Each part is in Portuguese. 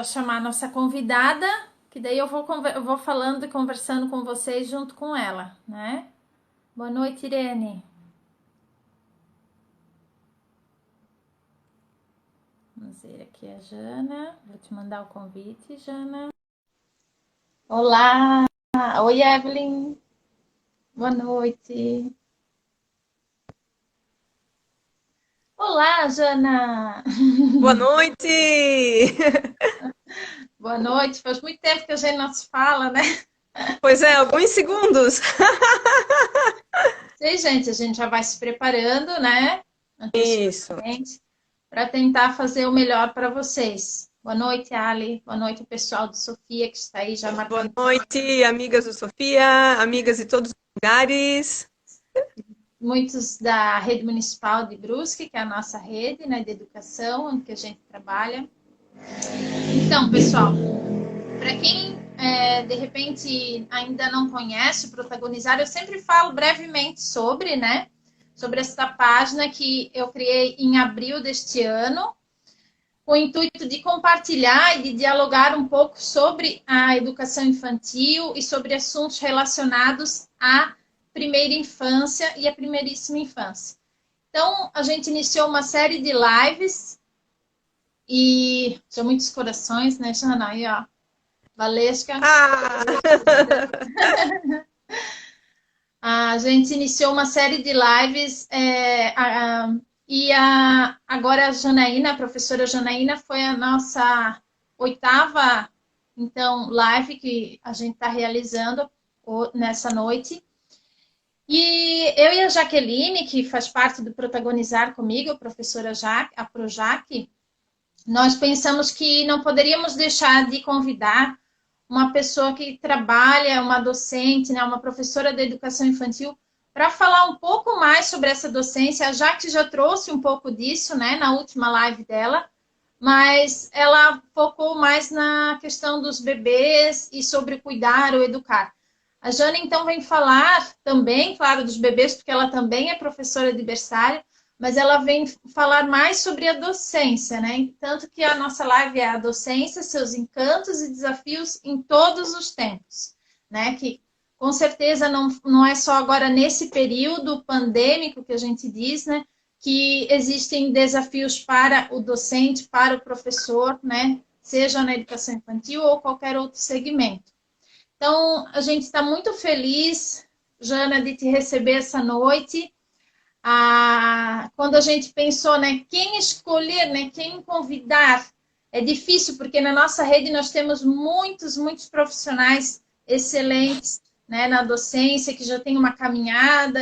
chamar a nossa convidada, que daí eu vou falando e conversando com vocês junto com ela, né? Boa noite, Irene. Vamos ver aqui a Jana. Vou te mandar o convite, Jana. Olá! Oi, Evelyn. Boa noite. Olá, Jana! Boa noite! Boa noite. Faz muito tempo que a gente não se fala, né? Pois é, alguns segundos. Sei, gente, a gente já vai se preparando, né? Isso. Antecipadamente, para tentar fazer o melhor para vocês. Boa noite, Ali. Boa noite, o pessoal de Sofia, que está aí já Boa marcando. noite, amigas do Sofia, amigas de todos os lugares. Muitos da rede municipal de Brusque, que é a nossa rede, né, de educação, onde que a gente trabalha. Então, pessoal, para quem de repente ainda não conhece o Protagonizar, eu sempre falo brevemente sobre, né? Sobre essa página que eu criei em abril deste ano, com o intuito de compartilhar e de dialogar um pouco sobre a educação infantil e sobre assuntos relacionados à primeira infância e à primeiríssima infância. Então, a gente iniciou uma série de lives e tinha muitos corações, né, Jana? Aí, ó, Valesca. Ah! A gente iniciou uma série de lives agora a Janaína, a professora Janaína, foi a nossa oitava então live que a gente está realizando nessa noite. E eu e a Jaqueline, que faz parte do Protagonizar comigo, a professora Jaque, a Projac, nós pensamos que não poderíamos deixar de convidar uma pessoa que trabalha, uma docente, né, uma professora de educação infantil, para falar um pouco mais sobre essa docência. A Jaque já trouxe um pouco disso, né, na última live dela, mas ela focou mais na questão dos bebês e sobre cuidar ou educar. A Jana, então, vem falar também, claro, dos bebês, porque ela também é professora de berçário, mas ela vem falar mais sobre a docência, né? Tanto que a nossa live é a docência, seus encantos e desafios em todos os tempos, né? Que com certeza não é só agora nesse período pandêmico que a gente diz, né? Que existem desafios para o docente, para o professor, né? Seja na educação infantil ou qualquer outro segmento. Então, a gente está muito feliz, Jana, de te receber essa noite. Quando a gente pensou, né, quem escolher, né, quem convidar, é difícil, porque na nossa rede nós temos muitos profissionais excelentes, né, na docência, que já tem uma caminhada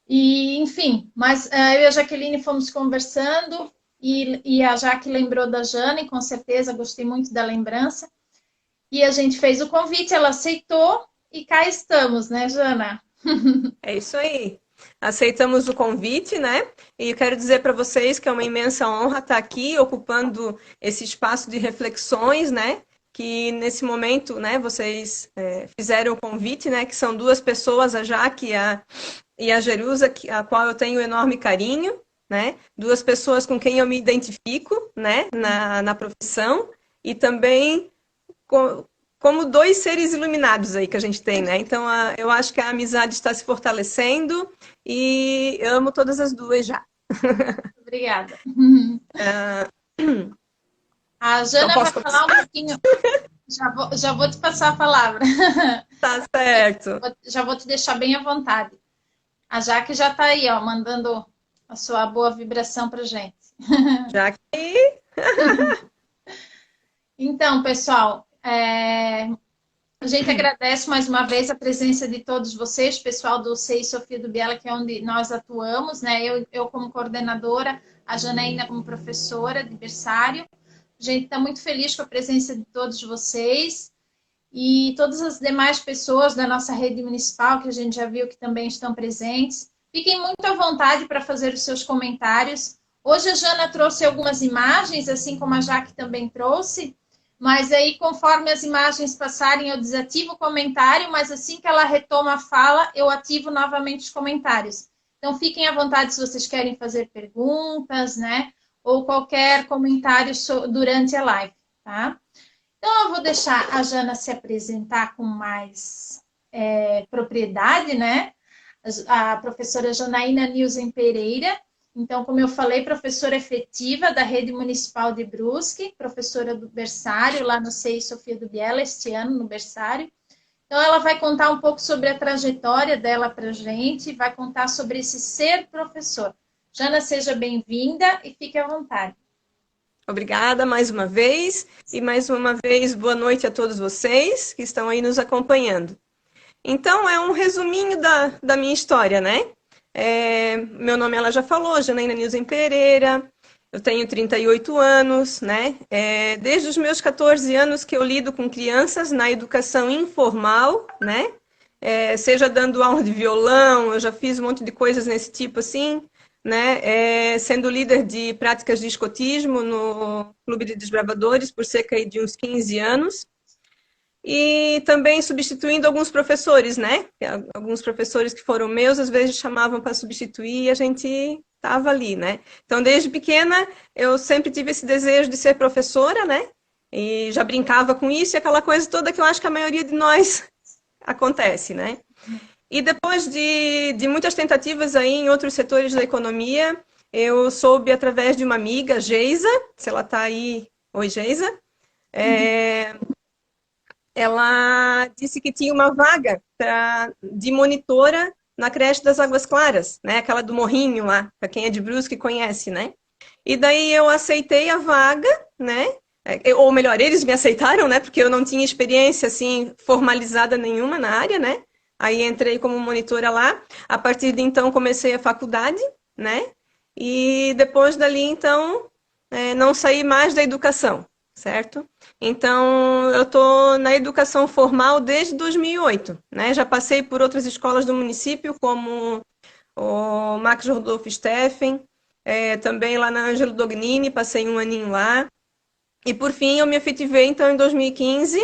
enfim, mas eu e a Jaqueline fomos conversando e a Jaque lembrou da Jana e com certeza gostei muito da lembrança. E a gente fez o convite, ela aceitou e cá estamos, né, Jana? É isso aí. Aceitamos o convite, né? E quero dizer para vocês que é uma imensa honra estar aqui ocupando esse espaço de reflexões, né? Que nesse momento, né, vocês fizeram o convite, né? Que são duas pessoas, a Jaque e a Jerusa, a qual eu tenho enorme carinho, né? Duas pessoas com quem eu me identifico, né? Na profissão e também como dois seres iluminados aí que a gente tem, né? Então, eu acho que a amizade está se fortalecendo e eu amo todas as duas já. Obrigada. Uh, A então, Jana vai posso falar um começar? pouquinho. Já vou te passar a palavra. Tá certo. Já vou te deixar bem à vontade. A Jaque já está aí, ó, mandando a sua boa vibração para gente. Já que. Então, pessoal, a gente agradece mais uma vez a presença de todos vocês, pessoal do CEI Sofia do Biela, que é onde nós atuamos, né? Eu como coordenadora, a Janaína como professora de berçário. A gente está muito feliz com a presença de todos vocês e todas as demais pessoas da nossa rede municipal, que a gente já viu que também estão presentes. Fiquem muito à vontade para fazer os seus comentários. Hoje a Jana trouxe algumas imagens, assim como a Jaque também trouxe, mas aí conforme as imagens passarem eu desativo o comentário, mas assim que ela retoma a fala, eu ativo novamente os comentários. Então fiquem à vontade se vocês querem fazer perguntas, né? Ou qualquer comentário durante a live. tá? Então, eu vou deixar a Jana se apresentar com mais propriedade, né? A professora Janaína Nilsen Pereira. Então, como eu falei, professora efetiva da Rede Municipal de Brusque, professora do berçário, lá no CEI Sofia do Biela, este ano, no berçário. Então, ela vai contar um pouco sobre a trajetória dela para a gente, vai contar sobre esse ser professor. Jana, seja bem-vinda e fique à vontade. Obrigada mais uma vez, e mais uma vez boa noite a todos vocês que estão aí nos acompanhando. Então, é um resuminho da minha história, né? Meu nome ela já falou, Janaína Nilsen Pereira, eu tenho 38 anos, né? Desde os meus 14 anos que eu lido com crianças na educação informal, né? Seja dando aula de violão, eu já fiz um monte de coisas nesse tipo assim, né? Sendo líder de práticas de escotismo no Clube de Desbravadores por cerca de uns 15 anos. E também substituindo alguns professores, né? Alguns professores que foram meus, às vezes chamavam para substituir e a gente estava ali, né? Então, desde pequena, eu sempre tive esse desejo de ser professora, né? E já brincava com isso e aquela coisa toda que eu acho que a maioria de nós acontece, né? E depois de muitas tentativas aí em outros setores da economia, eu soube através de uma amiga, Geisa, se ela está aí, oi Geisa, ela disse que tinha uma vaga de monitora na creche das Águas Claras, né? Aquela do Morrinho lá, para quem é de Brusque conhece, né? E daí eu aceitei a vaga, né? Ou melhor, eles me aceitaram, né? Porque eu não tinha experiência assim formalizada nenhuma na área, né? Aí entrei como monitora lá. A partir de então comecei a faculdade, né? E depois dali então não saí mais da educação, certo? Então, eu estou na educação formal desde 2008, né? Já passei por outras escolas do município, como o Max Rodolfo Steffen, também lá na Ângelo Dognini, passei um aninho lá. E, por fim, eu me efetivei, então, em 2015,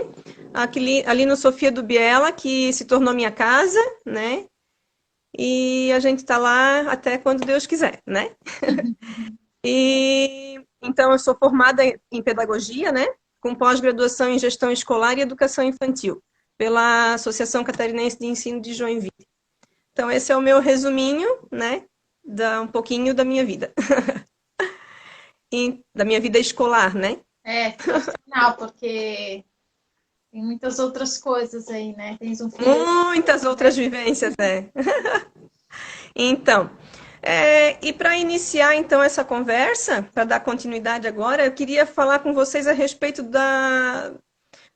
ali no Sofia do Biela, que se tornou minha casa, né? E a gente está lá até quando Deus quiser, né? E, então, eu sou formada em pedagogia, né? Com pós-graduação em gestão escolar e educação infantil, pela Associação Catarinense de Ensino de Joinville. Então, esse é o meu resuminho, né? Um pouquinho da minha vida. Da minha vida escolar, né? Profissional, porque tem muitas outras coisas aí, né? Tens um filho. Muitas outras vivências, Então, e para iniciar então essa conversa, para dar continuidade agora, eu queria falar com vocês a respeito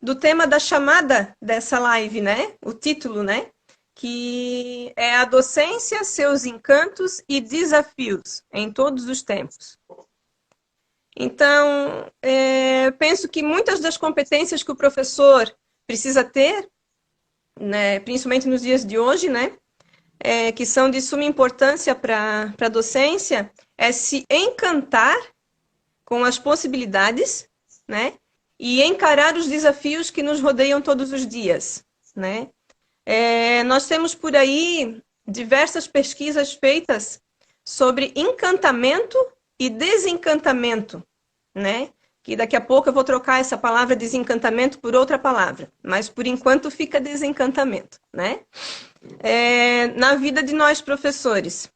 do tema da chamada dessa live, né? O título, né? Que é a docência, seus encantos e desafios em todos os tempos. Então, penso que muitas das competências que o professor precisa ter, né, principalmente nos dias de hoje, né? Que são de suma importância para a docência, é se encantar com as possibilidades, né? E encarar os desafios que nos rodeiam todos os dias, né? Nós temos por aí diversas pesquisas feitas sobre encantamento e desencantamento, né? Que daqui a pouco eu vou trocar essa palavra desencantamento por outra palavra, mas por enquanto fica desencantamento, né? Na vida de nós professores.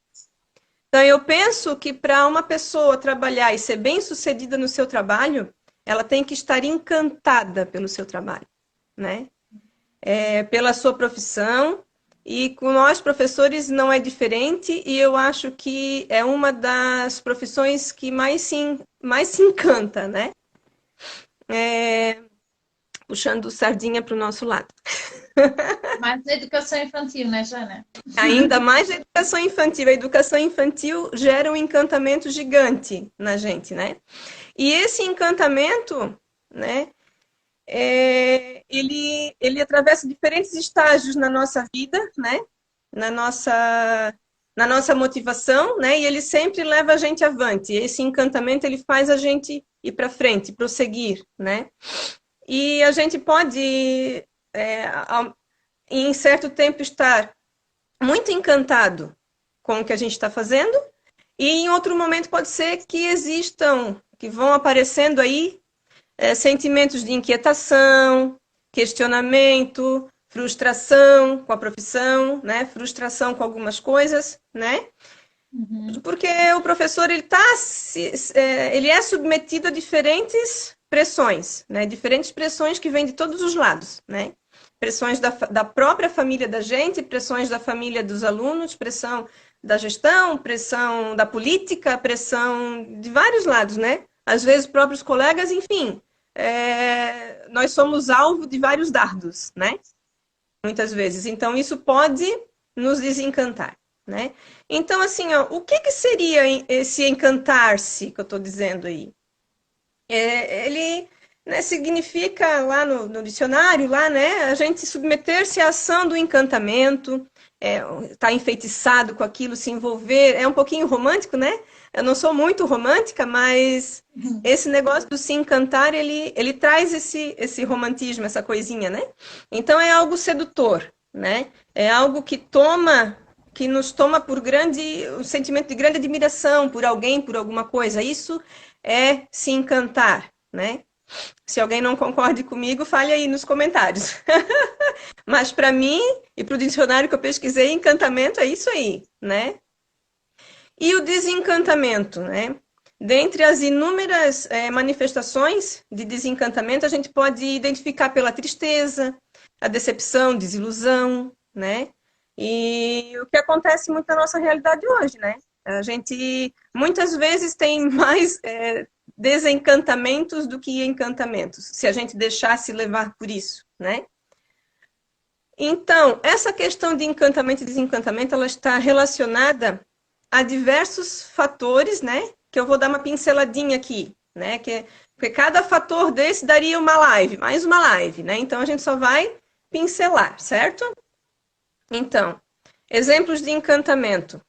Então, eu penso que para uma pessoa trabalhar e ser bem-sucedida no seu trabalho, ela tem que estar encantada pelo seu trabalho, né? Pela sua profissão, e com nós professores não é diferente, e eu acho que é uma das profissões que mais se encanta, né? Puxando sardinha para o nosso lado. Mais da educação infantil, né, Jana? Ainda mais a educação infantil. A educação infantil gera um encantamento gigante na gente, né? E esse encantamento, né, ele atravessa diferentes estágios na nossa vida, né? Na nossa motivação, né? E ele sempre leva a gente avante. Esse encantamento, ele faz a gente ir para frente, prosseguir, né? E a gente pode, em certo tempo, estar muito encantado com o que a gente está fazendo, e em outro momento pode ser que existam, que vão aparecendo aí sentimentos de inquietação, questionamento, frustração com a profissão, né? Frustração com algumas coisas, né? Porque o professor ele é submetido a diferentes pressões, né? Diferentes pressões que vêm de todos os lados, né? Pressões da própria família da gente, pressões da família dos alunos, pressão da gestão, pressão da política, pressão de vários lados, né? Às vezes próprios colegas, enfim, nós somos alvo de vários dardos, né? Muitas vezes. Então isso pode nos desencantar, né? Então, assim, ó, o que seria esse encantar-se que eu estou dizendo aí? Ele, né, significa lá no dicionário, lá, né, a gente submeter-se à ação do encantamento, estar enfeitiçado com aquilo, se envolver. É um pouquinho romântico, né? Eu não sou muito romântica, mas esse negócio do se encantar, ele traz esse romantismo, essa coisinha, né? Então é algo sedutor, né? É algo que nos toma por um sentimento de grande admiração por alguém, por alguma coisa. Isso é se encantar, né? Se alguém não concorde comigo, fale aí nos comentários. Mas para mim e para o dicionário que eu pesquisei, encantamento é isso aí, né? E o desencantamento, né? Dentre as inúmeras manifestações de desencantamento, a gente pode identificar pela tristeza, a decepção, desilusão, né? E o que acontece muito na nossa realidade hoje, né? A gente muitas vezes tem mais desencantamentos do que encantamentos, se a gente deixasse levar por isso, né? Então, essa questão de encantamento e desencantamento, ela está relacionada a diversos fatores, né? Que eu vou dar uma pinceladinha aqui, né? Porque cada fator desse daria uma live, mais uma live, né? Então, a gente só vai pincelar, certo? Então, exemplos de encantamento,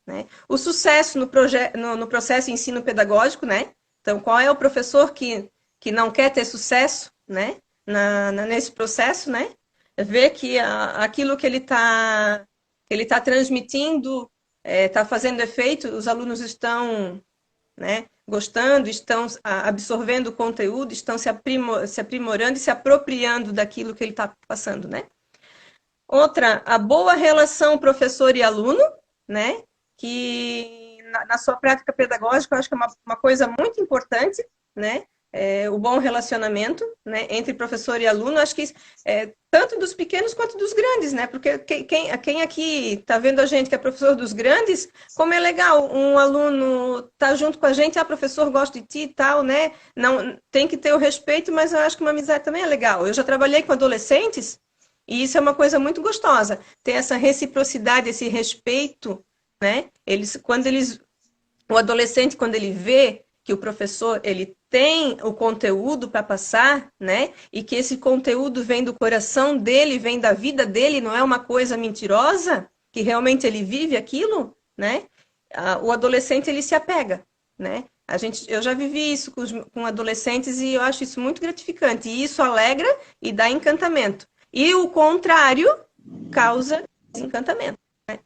né? O sucesso no processo ensino pedagógico, né? Então, qual é o professor que não quer ter sucesso, né? Nesse processo, né? Ver que aquilo que ele tá transmitindo está fazendo efeito, os alunos estão, né, gostando, estão absorvendo o conteúdo, estão se aprimorando e se apropriando daquilo que ele está passando, né? Outra, a boa relação professor e aluno, né? Que na sua prática pedagógica eu acho que é uma coisa muito importante, né? O bom relacionamento, né, entre professor e aluno, acho que tanto dos pequenos quanto dos grandes, né? Porque quem aqui está vendo a gente que é professor dos grandes, como é legal um aluno tá junto com a gente, professor, gosto de ti e tal, né? Não, tem que ter o respeito, mas eu acho que uma amizade também é legal. Eu já trabalhei com adolescentes e isso é uma coisa muito gostosa, ter essa reciprocidade, esse respeito, né? O adolescente, quando ele vê que o professor ele tem o conteúdo para passar, né? E que esse conteúdo vem do coração dele, vem da vida dele, não é uma coisa mentirosa, que realmente ele vive aquilo, né? O adolescente ele se apega, né? Eu já vivi isso com adolescentes e eu acho isso muito gratificante. E isso alegra e dá encantamento. E o contrário causa desencantamento, né?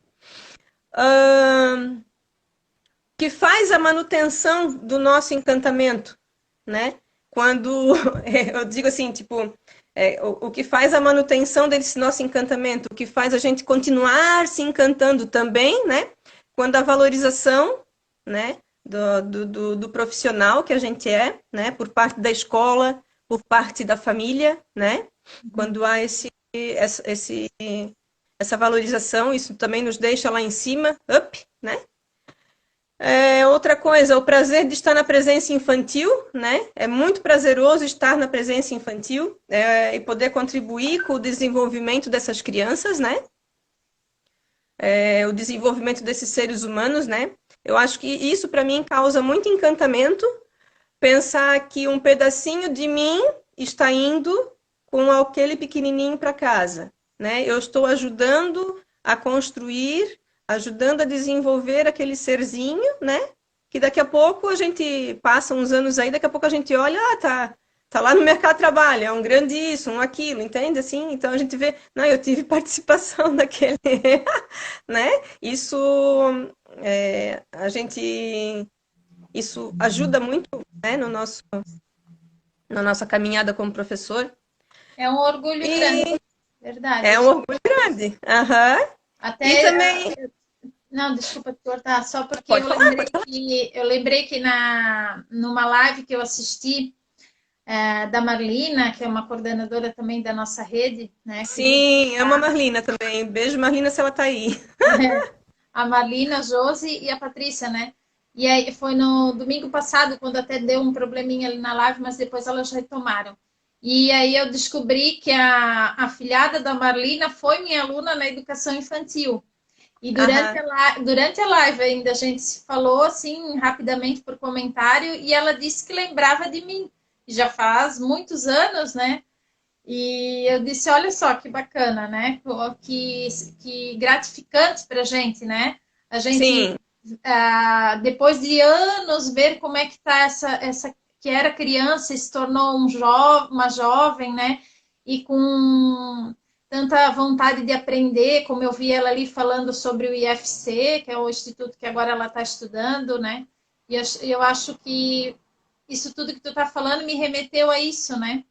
Que faz a manutenção do nosso encantamento, né? Quando eu digo assim, tipo, o que faz a manutenção desse nosso encantamento, o que faz a gente continuar se encantando também, né? Quando a valorização, né, do profissional que a gente né, por parte da escola, por parte da família, né? Quando há essa valorização, isso também nos deixa lá em cima, né? Outra coisa, o prazer de estar na presença infantil, né? É muito prazeroso estar na presença infantil e poder contribuir com o desenvolvimento dessas crianças, né? O desenvolvimento desses seres humanos, né? Eu acho que isso para mim causa muito encantamento, pensar que um pedacinho de mim está indo com aquele pequenininho para casa, né? Eu estou ajudando a construir, ajudando a desenvolver aquele serzinho, né? Que daqui a pouco a gente passa uns anos aí, daqui a pouco a gente olha, tá lá no mercado de trabalho, é um grande isso, um aquilo, entende? Assim, então a gente vê, não, eu tive participação daquele, né? Isso isso ajuda muito, né, no nosso na nossa caminhada como professor. É um orgulho grande, E verdade. é um orgulho grande. Aham. E Até, também. não, desculpa te cortar, só porque Pode falar, pode falar. eu lembrei que numa live que eu assisti da Marlina, que é uma coordenadora também da nossa rede, né, querida, Sim, amo a Marlina também. Beijo, Marlina, se ela tá aí. a Marlina, a Josi e a Patrícia, né? E aí foi no domingo passado, quando até deu um probleminha ali na live, mas depois elas retomaram. E aí eu descobri que a filhada da Marlina foi minha aluna na educação infantil. E Aham. durante a live ainda a gente se falou assim rapidamente por comentário e ela disse que lembrava de mim. Já faz muitos anos, né? E eu disse, olha só que bacana, né? Que gratificante para a gente, né? A gente, Sim. depois de anos, ver como é que está essa que era criança e se tornou uma jovem, né? E com tanta vontade de aprender, como eu vi ela ali falando sobre o IFC, que é o instituto que agora ela está estudando, né? E eu acho que isso tudo que tu está falando me remeteu a isso, né?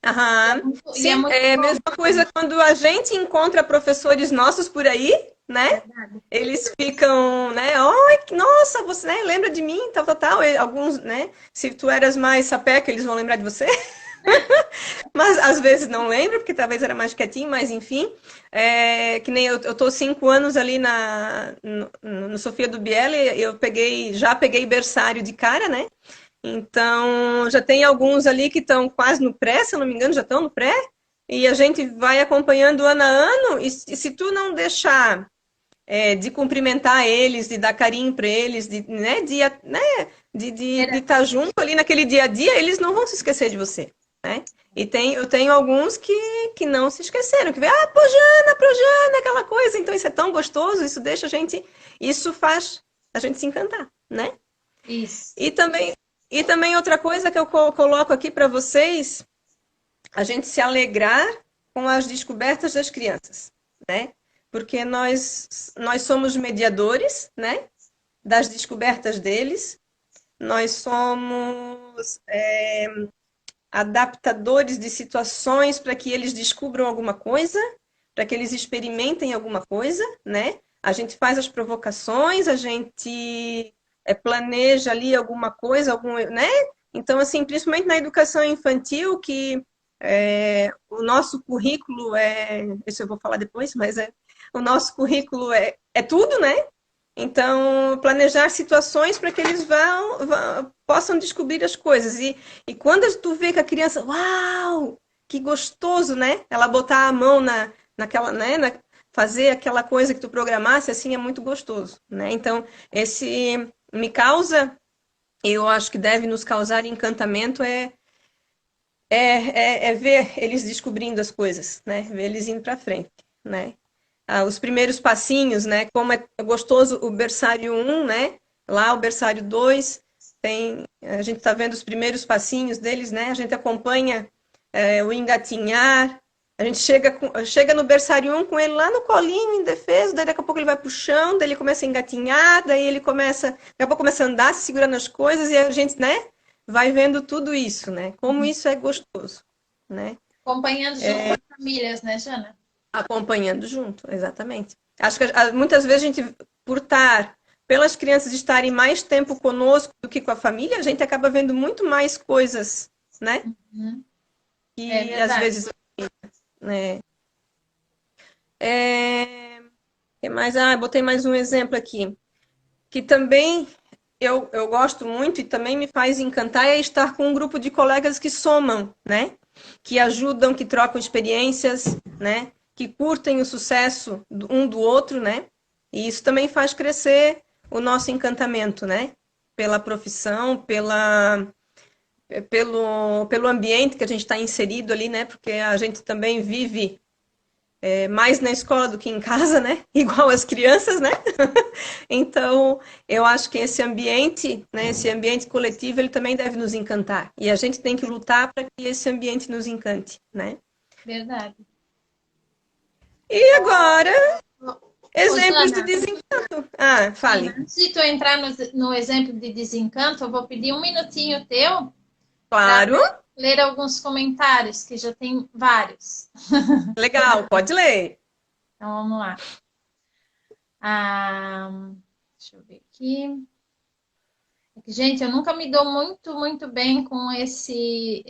Aham. E é Sim, muito é a bom. mesma coisa quando a gente encontra professores nossos por aí, né? Verdade. Eles ficam, né? Oi, nossa, você, né, lembra de mim, tal, tal, tal. E alguns, né? Se tu eras mais sapeca, eles vão lembrar de você. Mas às vezes não lembro, porque talvez era mais quietinho, mas enfim. Que nem eu tô 5 anos ali no Sofia do Biel, já peguei berçário de cara, né? Então, já tem alguns ali que estão quase no pré, se eu não me engano, já estão no pré, e a gente vai acompanhando ano a ano, e se tu não deixar de cumprimentar eles, de dar carinho para eles, de estar junto ali naquele dia a dia, eles não vão se esquecer de você, né? Eu tenho alguns que não se esqueceram, que vê, Projana, aquela coisa, então isso é tão gostoso, isso faz a gente se encantar, né? Isso. E também, e também outra coisa que eu coloco aqui para vocês, a gente se alegrar com as descobertas das crianças, né? Porque nós somos mediadores, né? Das descobertas deles, nós somos adaptadores de situações para que eles descubram alguma coisa, para que eles experimentem alguma coisa, né? A gente faz as provocações, a gente planeja ali alguma coisa, né? Então, assim, principalmente na educação infantil, que o nosso currículo isso eu vou falar depois, mas o nosso currículo é tudo, né? Então, planejar situações para que eles possam descobrir as coisas. E quando tu vê que a criança, uau, que gostoso, né? Ela botar a mão naquela, né? Fazer aquela coisa que tu programasse, assim, é muito gostoso, né? Então, esse me causa, eu acho que deve nos causar encantamento, é ver eles descobrindo as coisas, né? Ver eles indo para frente, né? Os primeiros passinhos, né? Como é gostoso o berçário 1, né? Lá o berçário 2 a gente está vendo os primeiros passinhos deles, né? A gente acompanha o engatinhar. A gente chega no berçário 1 com ele lá no colinho, indefeso, daí daqui a pouco ele vai pro chão, daí ele começa a engatinhar, daqui a pouco começa a andar, se segurando as coisas, e a gente, né, vai vendo tudo isso, né? Como isso é gostoso, né? Acompanhando junto as famílias, né, Jana? Acompanhando junto, exatamente. Acho que muitas vezes a gente, pelas crianças estarem mais tempo conosco do que com a família, a gente acaba vendo muito mais coisas, né? Uhum. É E às verdade. vezes, né? Que mais? Botei mais um exemplo aqui, que também eu gosto muito e também me faz encantar é estar com um grupo de colegas que somam, né? Que ajudam, que trocam experiências, né? Que curtem o sucesso um do outro, né? E isso também faz crescer o nosso encantamento, né? Pela profissão, pelo ambiente que a gente está inserido ali, né? Porque a gente também vive mais na escola do que em casa, né? Igual as crianças, né? Então, eu acho que esse ambiente, né, esse ambiente coletivo, ele também deve nos encantar. E a gente tem que lutar para que esse ambiente nos encante, né? Verdade. E agora, Ô, exemplos de Jana, desencanto. sim, Fale. antes de tu entrar no exemplo de desencanto, eu vou pedir um minutinho teu para Claro. ler alguns comentários, que já tem vários. Legal, pode ler. Então, vamos lá. Deixa eu ver aqui. Gente, eu nunca me dou muito bem com esse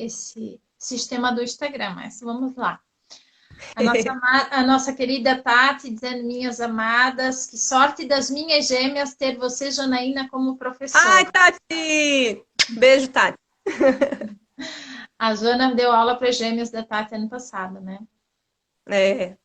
sistema do Instagram, mas vamos lá. A nossa querida Tati dizendo, minhas amadas, que sorte das minhas gêmeas ter você, Janaína, como professora. Ai, Tati! Beijo, Tati. A Jana deu aula para gêmeas da Tati ano passado, né? É.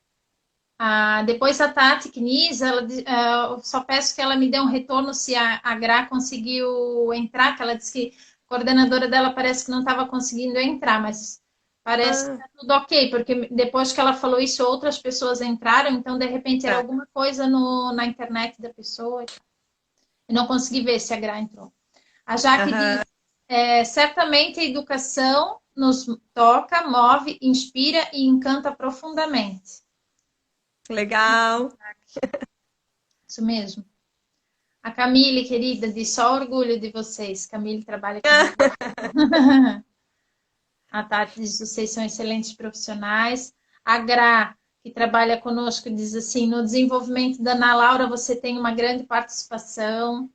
Depois a Tati Kniz, eu só peço que ela me dê um retorno se a Gra conseguiu entrar, que ela disse que a coordenadora dela parece que não estava conseguindo entrar, mas parece que está tudo ok, porque depois que ela falou isso, outras pessoas entraram, então de repente era alguma coisa na internet da pessoa. Eu não consegui ver se a Gra entrou. A Jaque diz, certamente a educação nos toca, move, inspira e encanta profundamente. Legal. Isso mesmo. A Camille, querida, diz só orgulho de vocês. Camille trabalha comigo. A Tati diz, vocês são excelentes profissionais. A Gra, que trabalha conosco, diz assim, no desenvolvimento da Ana Laura, você tem uma grande participação.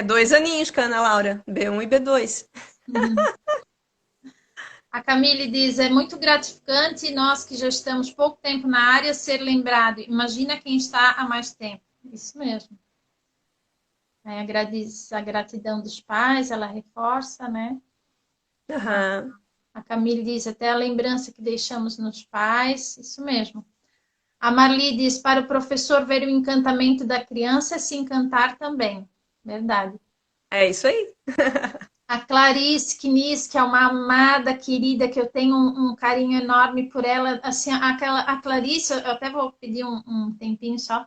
2 aninhos com a Ana Laura, B1 e B2. A Camille diz, é muito gratificante nós que já estamos pouco tempo na área ser lembrado. Imagina quem está há mais tempo. Isso mesmo. A gratidão dos pais, ela reforça, né? A Camille diz, até a lembrança que deixamos nos pais. Isso mesmo. A Marli diz, para o professor ver o encantamento da criança é se encantar também. Verdade. É isso aí. A Clarice Kniz, que é uma amada querida, que eu tenho um carinho enorme por ela. Assim, a Clarice, eu até vou pedir um tempinho só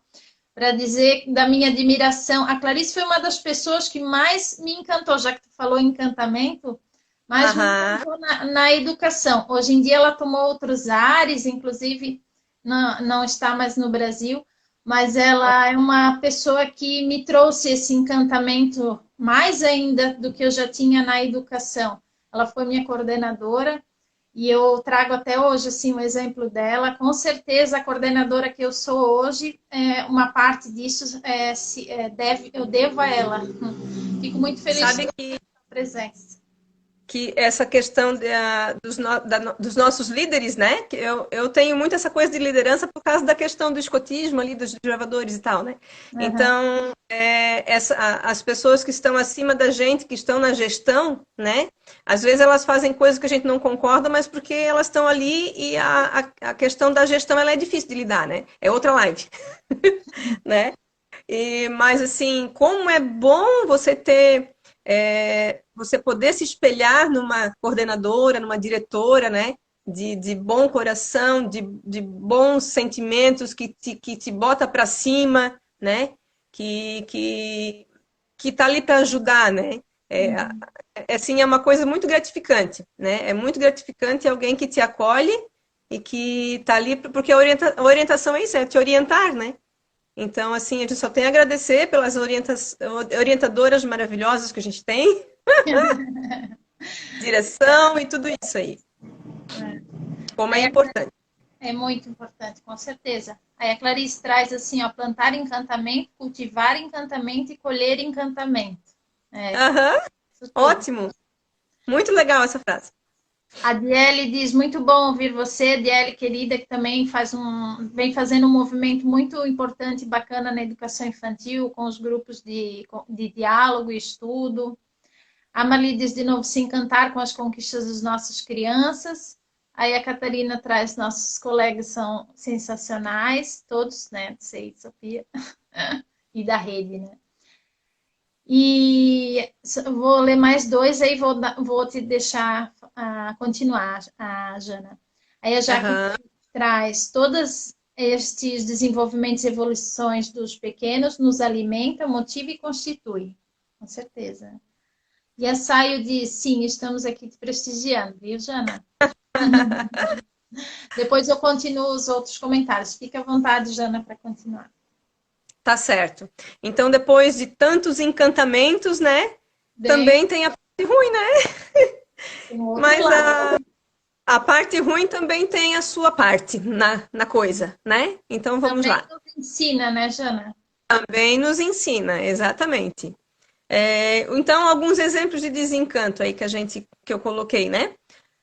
para dizer da minha admiração. A Clarice foi uma das pessoas que mais me encantou, já que tu falou em encantamento, mais me encantou na educação. Hoje em dia ela tomou outros ares, inclusive não está mais no Brasil, mas ela é uma pessoa que me trouxe esse encantamento mais ainda do que eu já tinha na educação. Ela foi minha coordenadora e eu trago até hoje assim um exemplo dela. Com certeza a coordenadora que eu sou hoje, uma parte disso eu devo a ela. Fico muito feliz com a presença. Que essa questão dos nossos líderes, né? Que eu tenho muito essa coisa de liderança por causa da questão do escotismo ali, dos gravadores e tal, né? Então, as pessoas que estão acima da gente, que estão na gestão, né? Às vezes elas fazem coisas que a gente não concorda, mas porque elas estão ali e a questão da gestão ela é difícil de lidar, né? É outra live, né? Mas assim, como é bom você ter você poder se espelhar numa coordenadora, numa diretora, né? De bom coração, de bons sentimentos que te bota para cima, né? Que tá ali para ajudar, né? Assim, é uma coisa muito gratificante, né? É muito gratificante alguém que te acolhe e que tá ali, porque a orientação é isso, é te orientar, né? Então, assim, a gente só tem a agradecer pelas orientadoras maravilhosas que a gente tem. Direção e tudo isso aí. Como é importante. É muito importante, com certeza. Aí a Clarice traz assim, ó, plantar encantamento, cultivar encantamento e colher encantamento. Ótimo. Muito legal essa frase. A Diele diz, muito bom ouvir você, Diele querida, que também vem fazendo um movimento muito importante e bacana na educação infantil, com os grupos de diálogo e estudo. A Marli diz de novo, se encantar com as conquistas das nossas crianças. Aí a Catarina traz, nossos colegas são sensacionais, todos, né, sei, Sofia, e da rede, né. E vou ler mais 2, aí vou te deixar continuar, Jana. Aí a Jaque traz todos estes desenvolvimentos e evoluções dos pequenos, nos alimentam, motiva e constitui. Com certeza. E a Saio diz, sim, estamos aqui te prestigiando, viu, Jana? Depois eu continuo os outros comentários. Fique à vontade, Jana, para continuar. Tá certo. Então, depois de tantos encantamentos, né? Também tem a parte ruim, né? Tem um outro Mas lado. a parte ruim também tem a sua parte na coisa, né? Então vamos Também lá. nos ensina, né, Jana? Também nos ensina, exatamente. Então, alguns exemplos de desencanto aí que eu coloquei, né?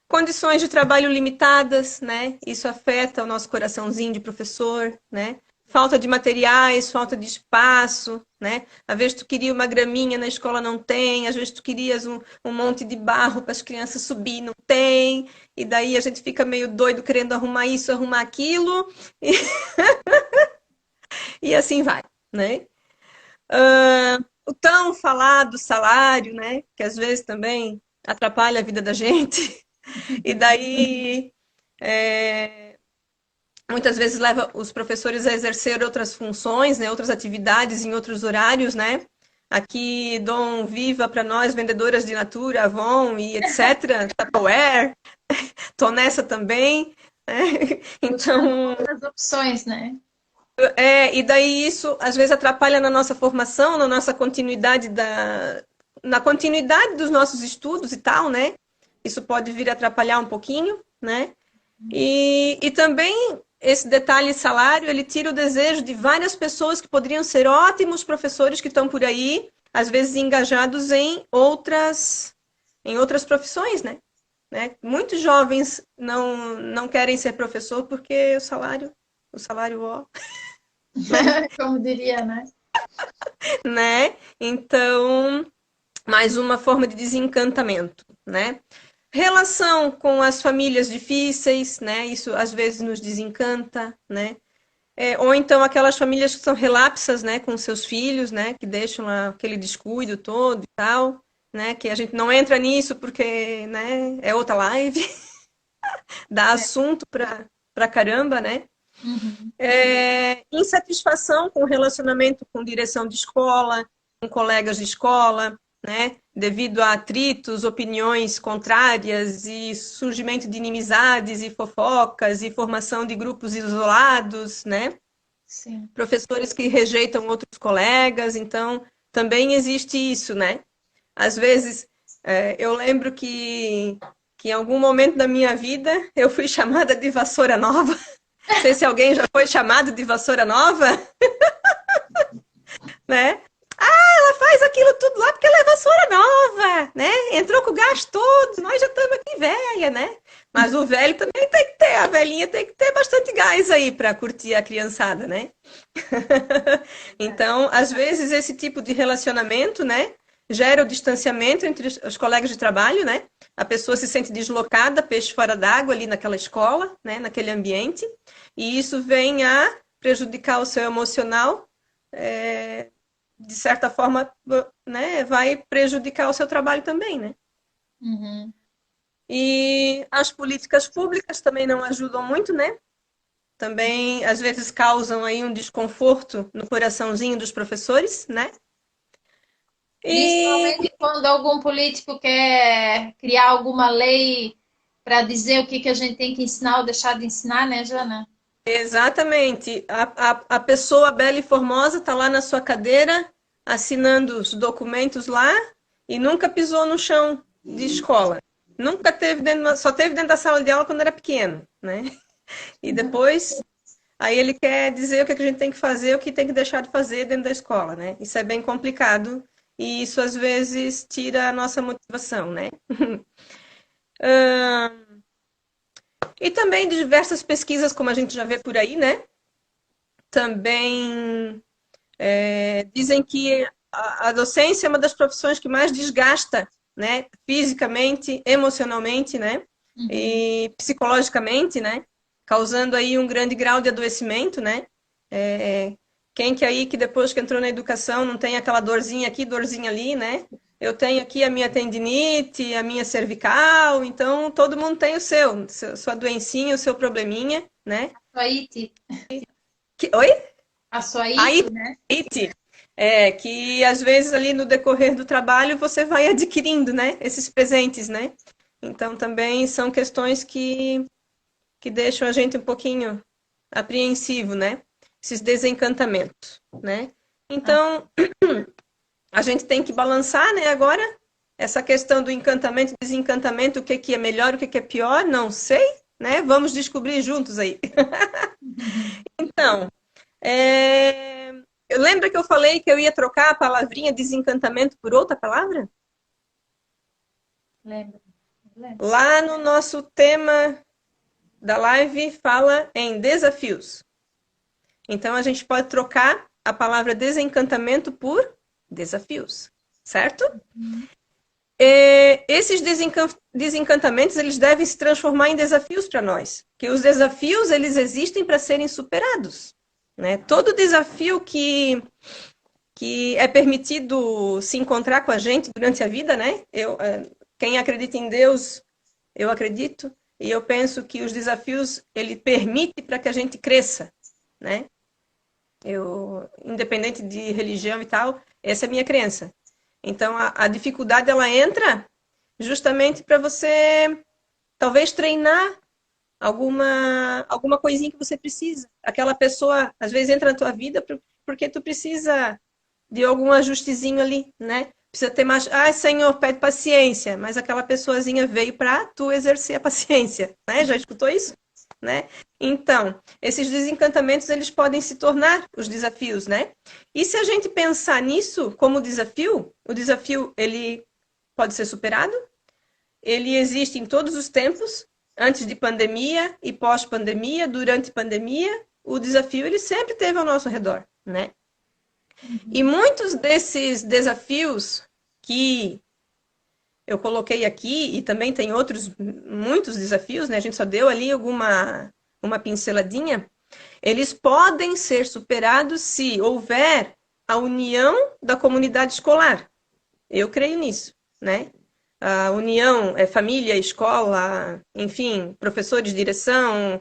Condições de trabalho limitadas, né? Isso afeta o nosso coraçãozinho de professor, né? Falta de materiais, falta de espaço, né? Às vezes tu queria uma graminha na escola, não tem. Às vezes tu querias um monte de barro para as crianças subir, não tem. E daí a gente fica meio doido querendo arrumar isso, arrumar aquilo. E, e assim vai, né? O tão falado salário, né? Que às vezes também atrapalha a vida da gente. E daí, muitas vezes leva os professores a exercer outras funções, né? Outras atividades em outros horários, né? Aqui dão viva para nós, vendedoras de Natura, Avon e etc. Tupperware, tô nessa também. Né? Buscando Então, outras opções, né? e daí isso às vezes atrapalha na nossa formação, na nossa continuidade na continuidade dos nossos estudos e tal, né? Isso pode vir a atrapalhar um pouquinho, né? E também esse detalhe salário, ele tira o desejo de várias pessoas que poderiam ser ótimos professores que estão por aí, às vezes engajados em outras profissões, né? Muitos jovens não querem ser professor porque o salário, ó, Como diria, né? né? Então, mais uma forma de desencantamento, né? Relação com as famílias difíceis, né? Isso às vezes nos desencanta, né? Ou então aquelas famílias que são relapsas, né, com seus filhos, né, que deixam lá aquele descuido todo e tal, né, que a gente não entra nisso porque, né, é outra live, dá É. assunto para caramba, né? Uhum. Insatisfação com o relacionamento com direção de escola, com colegas de escola, né? Devido a atritos, opiniões contrárias e surgimento de inimizades e fofocas e formação de grupos isolados, né? Sim. Professores que rejeitam outros colegas, então também existe isso, né? Às vezes, eu lembro que em algum momento da minha vida eu fui chamada de vassoura nova. Não sei se alguém já foi chamado de vassoura nova, né? Ela faz aquilo tudo lá porque ela é vassoura nova, né? Entrou com o gás todo, nós já estamos aqui velha, né? Mas o velho também tem que ter, a velhinha tem que ter bastante gás aí para curtir a criançada, né? Então, às vezes esse tipo de relacionamento, né, gera o distanciamento entre os colegas de trabalho, né? A pessoa se sente deslocada, peixe fora d'água ali naquela escola, né, naquele ambiente, e isso vem a prejudicar o seu emocional, de certa forma, né, vai prejudicar o seu trabalho também, né? Uhum. E as políticas públicas também não ajudam muito, né? Também, às vezes, causam aí um desconforto no coraçãozinho dos professores, né? E Principalmente quando algum político quer criar alguma lei para dizer o que que a gente tem que ensinar ou deixar de ensinar, né, Jana? exatamente, a pessoa bela e formosa está lá na sua cadeira, assinando os documentos lá e nunca pisou no chão de escola. Nunca teve só teve dentro da sala de aula quando era pequeno, né? E depois, aí ele quer dizer o que a gente tem que fazer, o que tem que deixar de fazer dentro da escola, né? Isso é bem complicado e isso às vezes tira a nossa motivação, né? E também de diversas pesquisas, como a gente já vê por aí, né? Também dizem que a docência é uma das profissões que mais desgasta, né? Fisicamente, emocionalmente, né? Uhum. E psicologicamente, né? Causando aí um grande grau de adoecimento, né? Quem que aí que depois que entrou na educação não tem aquela dorzinha aqui, dorzinha ali, né? Eu tenho aqui a minha tendinite, a minha cervical, então todo mundo tem o sua doencinha, o seu probleminha, né? Açoite. Oi? Aí, Açoite, né? que às vezes ali no decorrer do trabalho você vai adquirindo, né? Esses presentes, né? Então também são questões que deixam a gente um pouquinho apreensivo, né? Esses desencantamentos, né? Ah, Então, a gente tem que balançar, né, agora, Essa questão do encantamento e desencantamento, o que que é melhor, o que que é pior, não sei, né? Vamos descobrir juntos aí. Então, é... lembra que eu falei que eu ia trocar a palavrinha desencantamento por outra palavra? Lembro. Lembro. Lá no nosso tema da live fala em desafios. Então a gente pode trocar a palavra desencantamento por desafios, certo? Esses desencantamentos eles devem se transformar em desafios para nós, que os desafios eles existem para serem superados, né? Todo desafio que é permitido se encontrar com a gente durante a vida, né? Quem acredita em Deus, eu acredito, e eu penso que os desafios ele permite para que a gente cresça, né? Independente de religião e tal, essa é a minha crença. Então, a dificuldade, ela entra justamente para você, talvez, treinar alguma coisinha que você precisa. Aquela pessoa, às vezes, entra na tua vida porque tu precisa de algum ajustezinho ali, né? Precisa ter mais... Ah, Senhor, pede paciência. Mas aquela pessoazinha veio para tu exercer a paciência, né? Já escutou isso? Né? Então, esses desencantamentos, eles podem se tornar os desafios, né? E se a gente pensar nisso como desafio, o desafio, ele pode ser superado, ele existe em todos os tempos, antes de pandemia e pós-pandemia, durante pandemia, o desafio, ele sempre esteve ao nosso redor, né? E muitos desses desafios que eu coloquei aqui, e também tem muitos desafios, né? A gente só deu ali uma pinceladinha. Eles podem ser superados se houver a união da comunidade escolar. Eu creio nisso, né? A união é família, escola, enfim, professores, direção,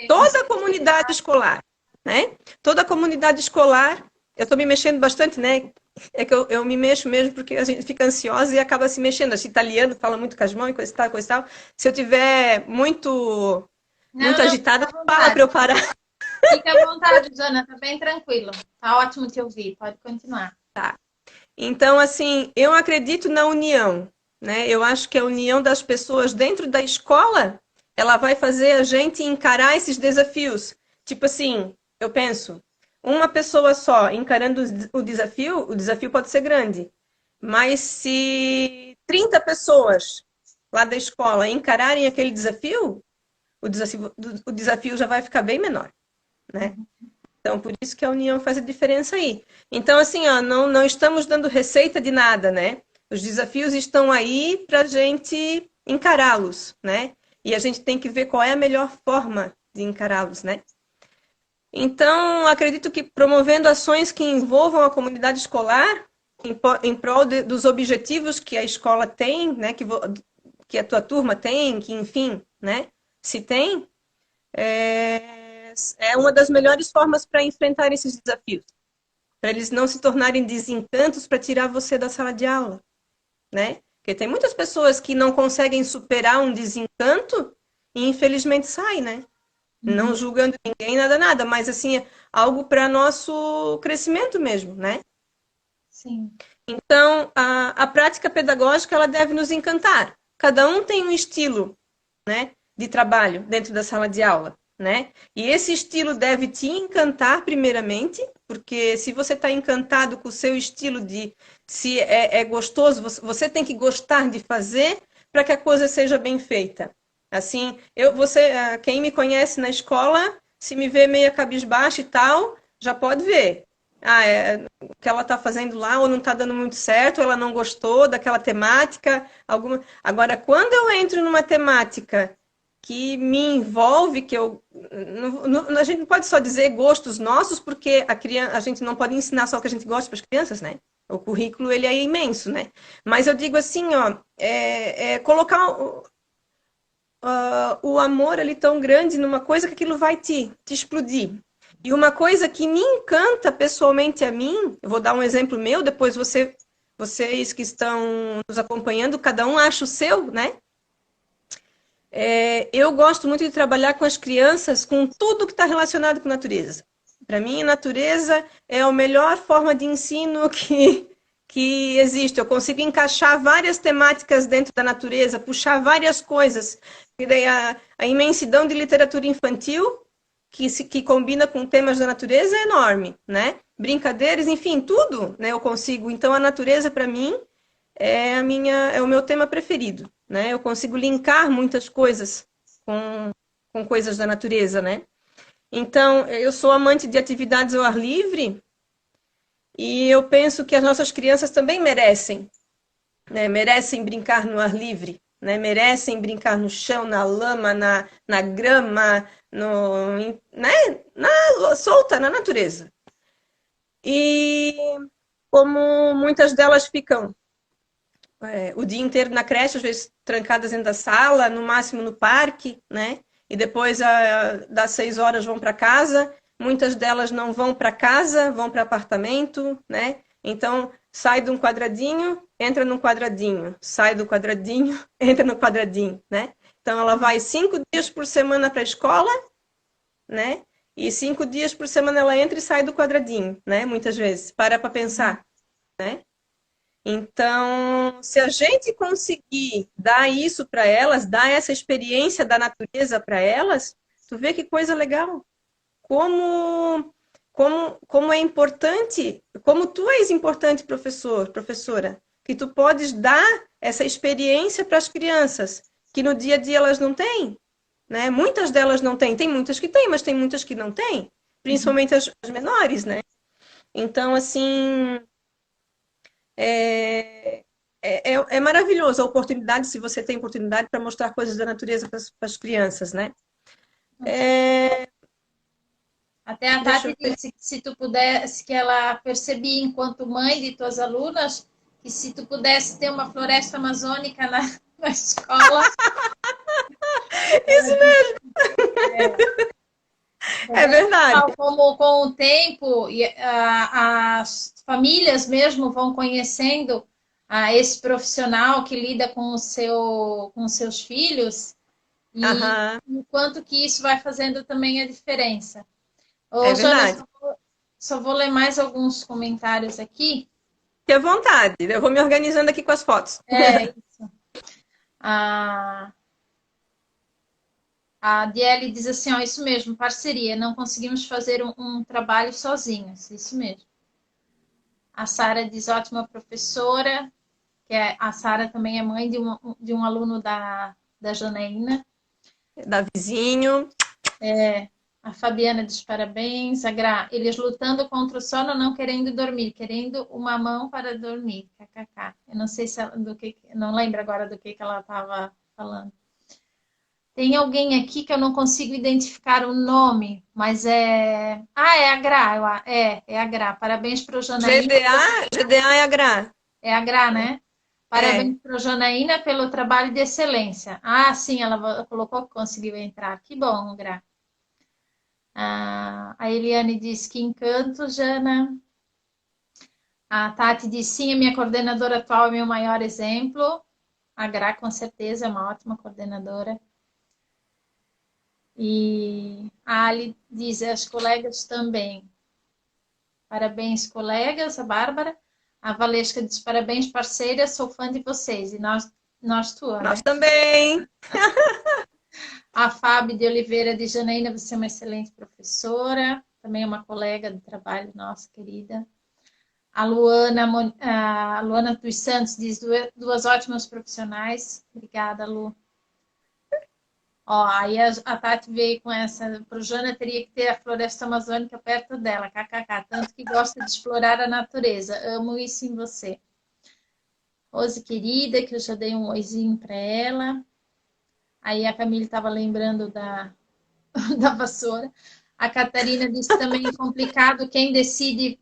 toda a comunidade escolar, né? Toda a comunidade escolar, eu estou me mexendo bastante, né? É que eu me mexo mesmo porque a gente fica ansiosa e acaba se mexendo. Acho que italiano fala muito com as mãos e coisa e tal, coisa e tal. Se eu tiver muito agitada, fala para eu parar. Fica à vontade, Jana, tá bem tranquilo. Tá ótimo te ouvir, pode continuar. Tá. Então, assim, eu acredito na união, né? Eu acho que a união das pessoas dentro da escola, ela vai fazer a gente encarar esses desafios. Tipo assim, eu penso, uma pessoa só encarando o desafio pode ser grande. Mas se 30 pessoas lá da escola encararem aquele desafio, o desafio já vai ficar bem menor, né? Então, por isso que a união faz a diferença aí. Então, assim, ó, não estamos dando receita de nada, né? Os desafios estão aí para a gente encará-los, né? E a gente tem que ver qual é a melhor forma de encará-los, né? Então, acredito que promovendo ações que envolvam a comunidade escolar, em prol dos objetivos que a escola tem, né? Que a tua turma tem, que, enfim, né? Se tem, é uma das melhores formas para enfrentar esses desafios. Para eles não se tornarem desencantos para tirar você da sala de aula, né? Porque tem muitas pessoas que não conseguem superar um desencanto e infelizmente saem, né? Não julgando ninguém, nada, mas assim, é algo para nosso crescimento mesmo, né? Sim. Então, a prática pedagógica, ela deve nos encantar. Cada um tem um estilo, né, de trabalho dentro da sala de aula, né? E esse estilo deve te encantar primeiramente, porque se você está encantado com o seu estilo se é gostoso, você tem que gostar de fazer para que a coisa seja bem feita. Assim, quem me conhece na escola, se me vê meio cabisbaixa e tal, já pode ver. O que ela está fazendo lá, ou não está dando muito certo, ou ela não gostou daquela temática. Agora, quando eu entro numa temática que me envolve, que a gente não pode só dizer gostos nossos, porque a gente não pode ensinar só o que a gente gosta para as crianças, né? O currículo, ele é imenso, né? Mas eu digo assim, ó, colocar o amor ali tão grande numa coisa que aquilo vai te explodir. E uma coisa que me encanta pessoalmente a mim, eu vou dar um exemplo meu, depois vocês que estão nos acompanhando, cada um acha o seu, né? Eu gosto muito de trabalhar com as crianças, com tudo que está relacionado com natureza. Para mim, a natureza é a melhor forma de ensino que existe. Eu consigo encaixar várias temáticas dentro da natureza, puxar várias coisas. E daí a imensidão de literatura infantil que combina com temas da natureza é enorme, né? Brincadeiras, enfim, tudo, né? Eu consigo. Então, a natureza, para mim, é o meu tema preferido, né? Eu consigo linkar muitas coisas com coisas da natureza, né? Então, eu sou amante de atividades ao ar livre e eu penso que as nossas crianças também merecem, né? Merecem brincar no ar livre, né? Merecem brincar no chão, na lama, na grama, né? Solta, na natureza. E como muitas delas ficam o dia inteiro na creche, às vezes trancadas dentro da sala, no máximo no parque, né? E depois das 6 horas vão para casa. Muitas delas não vão para casa, vão para apartamento, né? Então sai de um quadradinho, entra num quadradinho, sai do quadradinho, entra no quadradinho, né? Então ela vai 5 dias por semana para a escola, né? E 5 dias por semana ela entra e sai do quadradinho, né? Muitas vezes, para pensar, né? Então, se a gente conseguir dar isso para elas, dar essa experiência da natureza para elas, tu vê que coisa legal. Como é importante, como tu és importante, professor, professora, que tu podes dar essa experiência para as crianças, que no dia a dia elas não têm, né? Muitas delas não têm, tem muitas que têm, mas tem muitas que não têm, principalmente as menores, né? Então, assim, é maravilhoso a oportunidade, se você tem oportunidade, para mostrar coisas da natureza para as crianças, né? Até a Tati disse que se tu pudesse, que ela percebia enquanto mãe de tuas alunas, que se tu pudesse ter uma floresta amazônica na escola. Isso mesmo! É verdade. Como com o tempo, as famílias mesmo vão conhecendo esse profissional que lida com com os seus filhos, e o quanto que isso vai fazendo também a diferença. É verdade. Só vou ler mais alguns comentários aqui. Fique à vontade, eu vou me organizando aqui com as fotos. Isso. A Diele diz assim, ó, isso mesmo, parceria, não conseguimos fazer um trabalho sozinhos, isso mesmo. A Sara diz, ótima professora, que a Sara também é mãe de um aluno da Janaína. Da vizinho. A Fabiana diz parabéns. A Gra, eles lutando contra o sono, não querendo dormir, querendo uma mão para dormir. KKK. Eu não sei se não lembro agora do que ela estava falando. Tem alguém aqui que eu não consigo identificar o nome, mas é. É a Gra, é a Gra. Parabéns para o Janaína. GDA é a Gra. É a Gra, né? Parabéns para a Janaína pelo trabalho de excelência. Sim, ela colocou que conseguiu entrar. Que bom, Gra. A Eliane diz que encanto, Jana. A Tati diz sim, a minha coordenadora atual é meu maior exemplo. A Gra, com certeza, é uma ótima coordenadora. E a Ali diz, as colegas também. Parabéns, colegas. A Bárbara. A Valesca diz, parabéns, parceira, sou fã de vocês. E nós tua, né? Nós também. A Fábio de Oliveira de Janaína, você é uma excelente professora. Também é uma colega de trabalho nossa, querida. A Luana dos Santos diz, duas ótimas profissionais. Obrigada, Lu. Aí a Tati veio com essa, pro Jana teria que ter a floresta amazônica perto dela, kkk, tanto que gosta de explorar a natureza, amo isso em você. Rose querida, que eu já dei um oizinho para ela. Aí a Camille estava lembrando da vassoura. A Catarina disse também complicado quem decide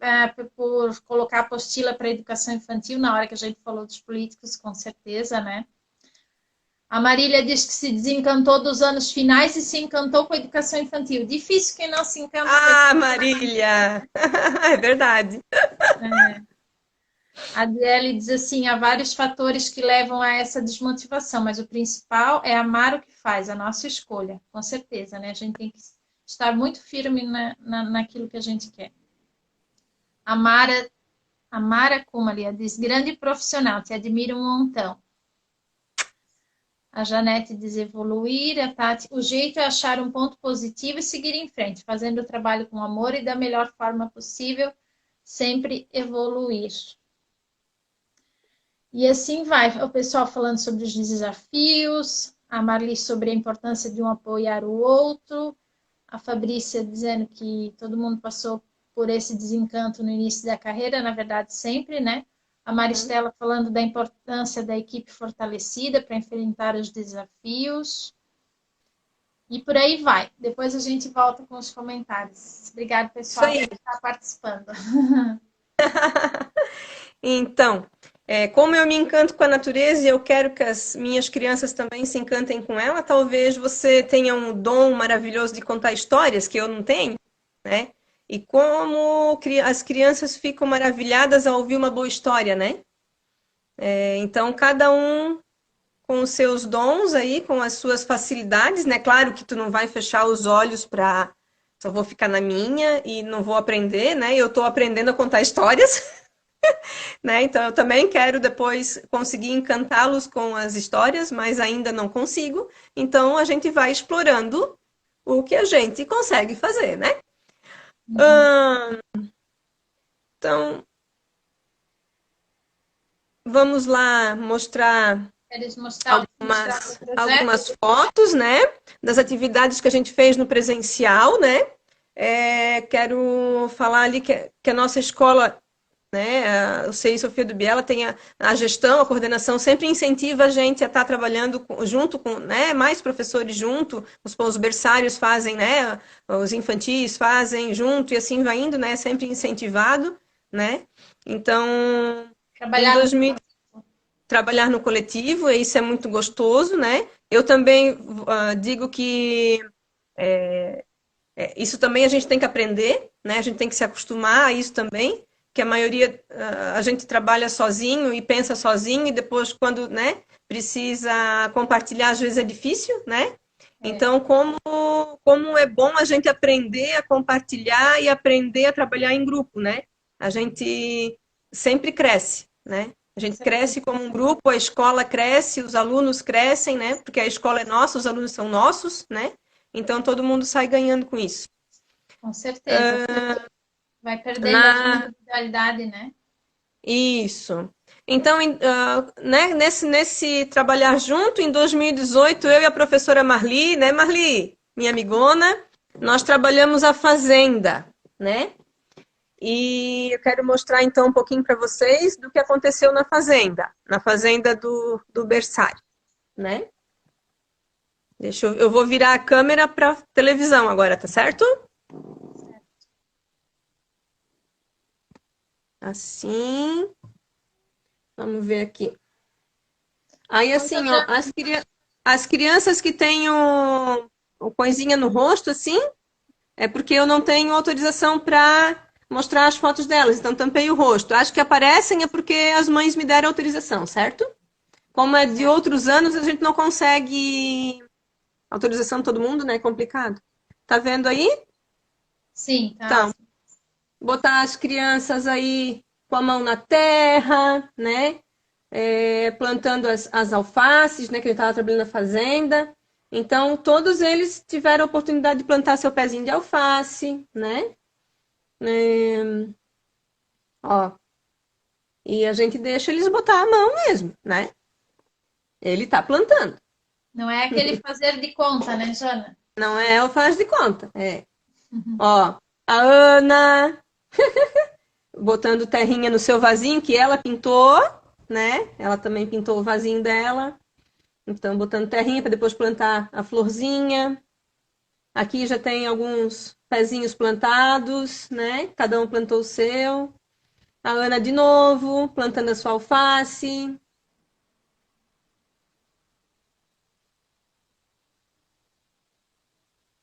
por colocar apostila para educação infantil, na hora que a gente falou dos políticos, com certeza, né? A Marília diz que se desencantou dos anos finais e se encantou com a educação infantil. Difícil quem não se encanta. Marília! É verdade. A Adele diz assim, há vários fatores que levam a essa desmotivação, mas o principal é amar o que faz, a nossa escolha, com certeza, né? A gente tem que estar muito firme naquilo que a gente quer. A Mara A Mara Kumalia diz, grande profissional, te admiro um montão. A Janete diz evoluir, a Tati, o jeito é achar um ponto positivo e seguir em frente, fazendo o trabalho com amor e da melhor forma possível, sempre evoluir. E assim vai, o pessoal falando sobre os desafios, a Marli sobre a importância de um apoiar o outro, a Fabrícia dizendo que todo mundo passou por esse desencanto no início da carreira, na verdade sempre, né? A Maristela falando da importância da equipe fortalecida para enfrentar os desafios. E por aí vai. Depois a gente volta com os comentários. Obrigada, pessoal, por estar participando. Então, como eu me encanto com a natureza e eu quero que as minhas crianças também se encantem com ela, talvez você tenha um dom maravilhoso de contar histórias que eu não tenho, né? E como as crianças ficam maravilhadas ao ouvir uma boa história, né? Então, cada um com os seus dons aí, com as suas facilidades, né? Claro que tu não vai fechar os olhos para só vou ficar na minha e não vou aprender, né? Eu estou aprendendo a contar histórias, né? Então, eu também quero depois conseguir encantá-los com as histórias, mas ainda não consigo. Então, a gente vai explorando o que a gente consegue fazer, né? Então, vamos lá mostrar algumas fotos, né? Das atividades que a gente fez no presencial, né? Quero falar ali que a nossa escola, né? O CI Sofia do Biela tem a gestão, a coordenação sempre incentiva a gente a estar trabalhando junto com, né? Mais professores junto, os berçários fazem, né? Os infantis fazem junto e assim vai indo, né? Sempre incentivado, né? Então, trabalhar no coletivo, e isso é muito gostoso, né? Eu também digo que isso também a gente tem que aprender, né? A gente tem que se acostumar a isso também, que a maioria a gente trabalha sozinho e pensa sozinho e depois quando, né, precisa compartilhar às vezes é difícil, né? Então, como é bom a gente aprender a compartilhar e aprender a trabalhar em grupo, né? A gente sempre cresce, né? A gente cresce como um grupo, a escola cresce, os alunos crescem, né? Porque a escola é nossa, os alunos são nossos, né? Então, todo mundo sai ganhando com isso. Com certeza. Vai perdendo a individualidade, né? Isso. Então, né, nesse trabalhar junto, em 2018, eu e a professora Marli, né, Marli, minha amigona, nós trabalhamos a fazenda, né? E eu quero mostrar, então, um pouquinho para vocês do que aconteceu na fazenda do berçário, né? Eu vou virar a câmera para televisão agora, tá certo? Assim. Vamos ver aqui. Aí, assim, ó, as crianças que têm o coisinha no rosto, assim, é porque eu não tenho autorização para mostrar as fotos delas, então tampei o rosto. Acho que aparecem é porque as mães me deram autorização, certo? Como é de outros anos, a gente não consegue autorização de todo mundo, né? É complicado. Tá vendo aí? Sim, tá. Então, botar as crianças aí com a mão na terra, né? Plantando as alfaces, né? Que ele estava trabalhando na fazenda. Então, todos eles tiveram a oportunidade de plantar seu pezinho de alface, né? Ó. E a gente deixa eles botar a mão mesmo, né? Ele tá plantando. Não é aquele fazer de conta, né, Jana? Não é o faz de conta. Ó, a Ana botando terrinha no seu vasinho que ela pintou, né? Ela também pintou o vasinho dela. Então, botando terrinha para depois plantar a florzinha. Aqui já tem alguns pezinhos plantados, né? Cada um plantou o seu. A Ana de novo, plantando a sua alface.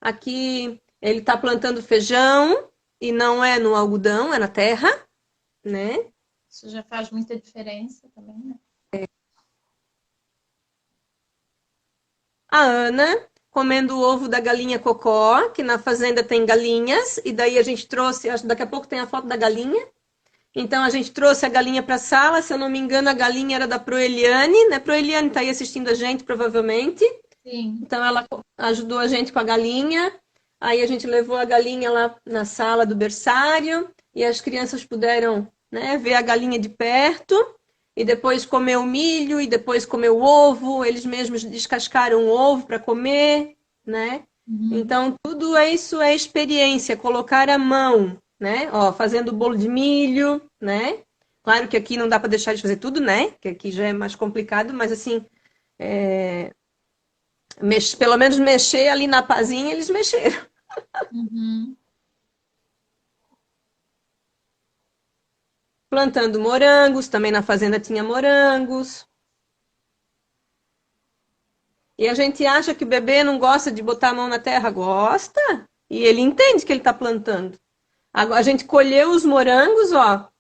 Aqui ele está plantando feijão e não é no algodão, é na terra, né? Isso já faz muita diferença também, né? A Ana comendo o ovo da galinha Cocó, que na fazenda tem galinhas, e daí a gente trouxe, acho que daqui a pouco tem a foto da galinha. Então a gente trouxe a galinha para a sala, se eu não me engano, a galinha era da Proeliane, né? Proeliane está aí assistindo a gente, provavelmente. Sim. Então ela ajudou a gente com a galinha. Aí a gente levou a galinha lá na sala do berçário e as crianças puderam, né, ver a galinha de perto e depois comer o milho e depois comer o ovo. Eles mesmos descascaram o ovo para comer, né? Uhum. Então tudo isso é experiência, colocar a mão, né? Ó, fazendo bolo de milho, né? Claro que aqui não dá para deixar de fazer tudo, né? Que aqui já é mais complicado, mas assim, pelo menos mexer ali na pazinha, eles mexeram. Uhum. Plantando morangos, também na fazenda tinha morangos. E a gente acha que o bebê não gosta de botar a mão na terra. Gosta. E ele entende que ele está plantando. Agora, a gente colheu os morangos, ó,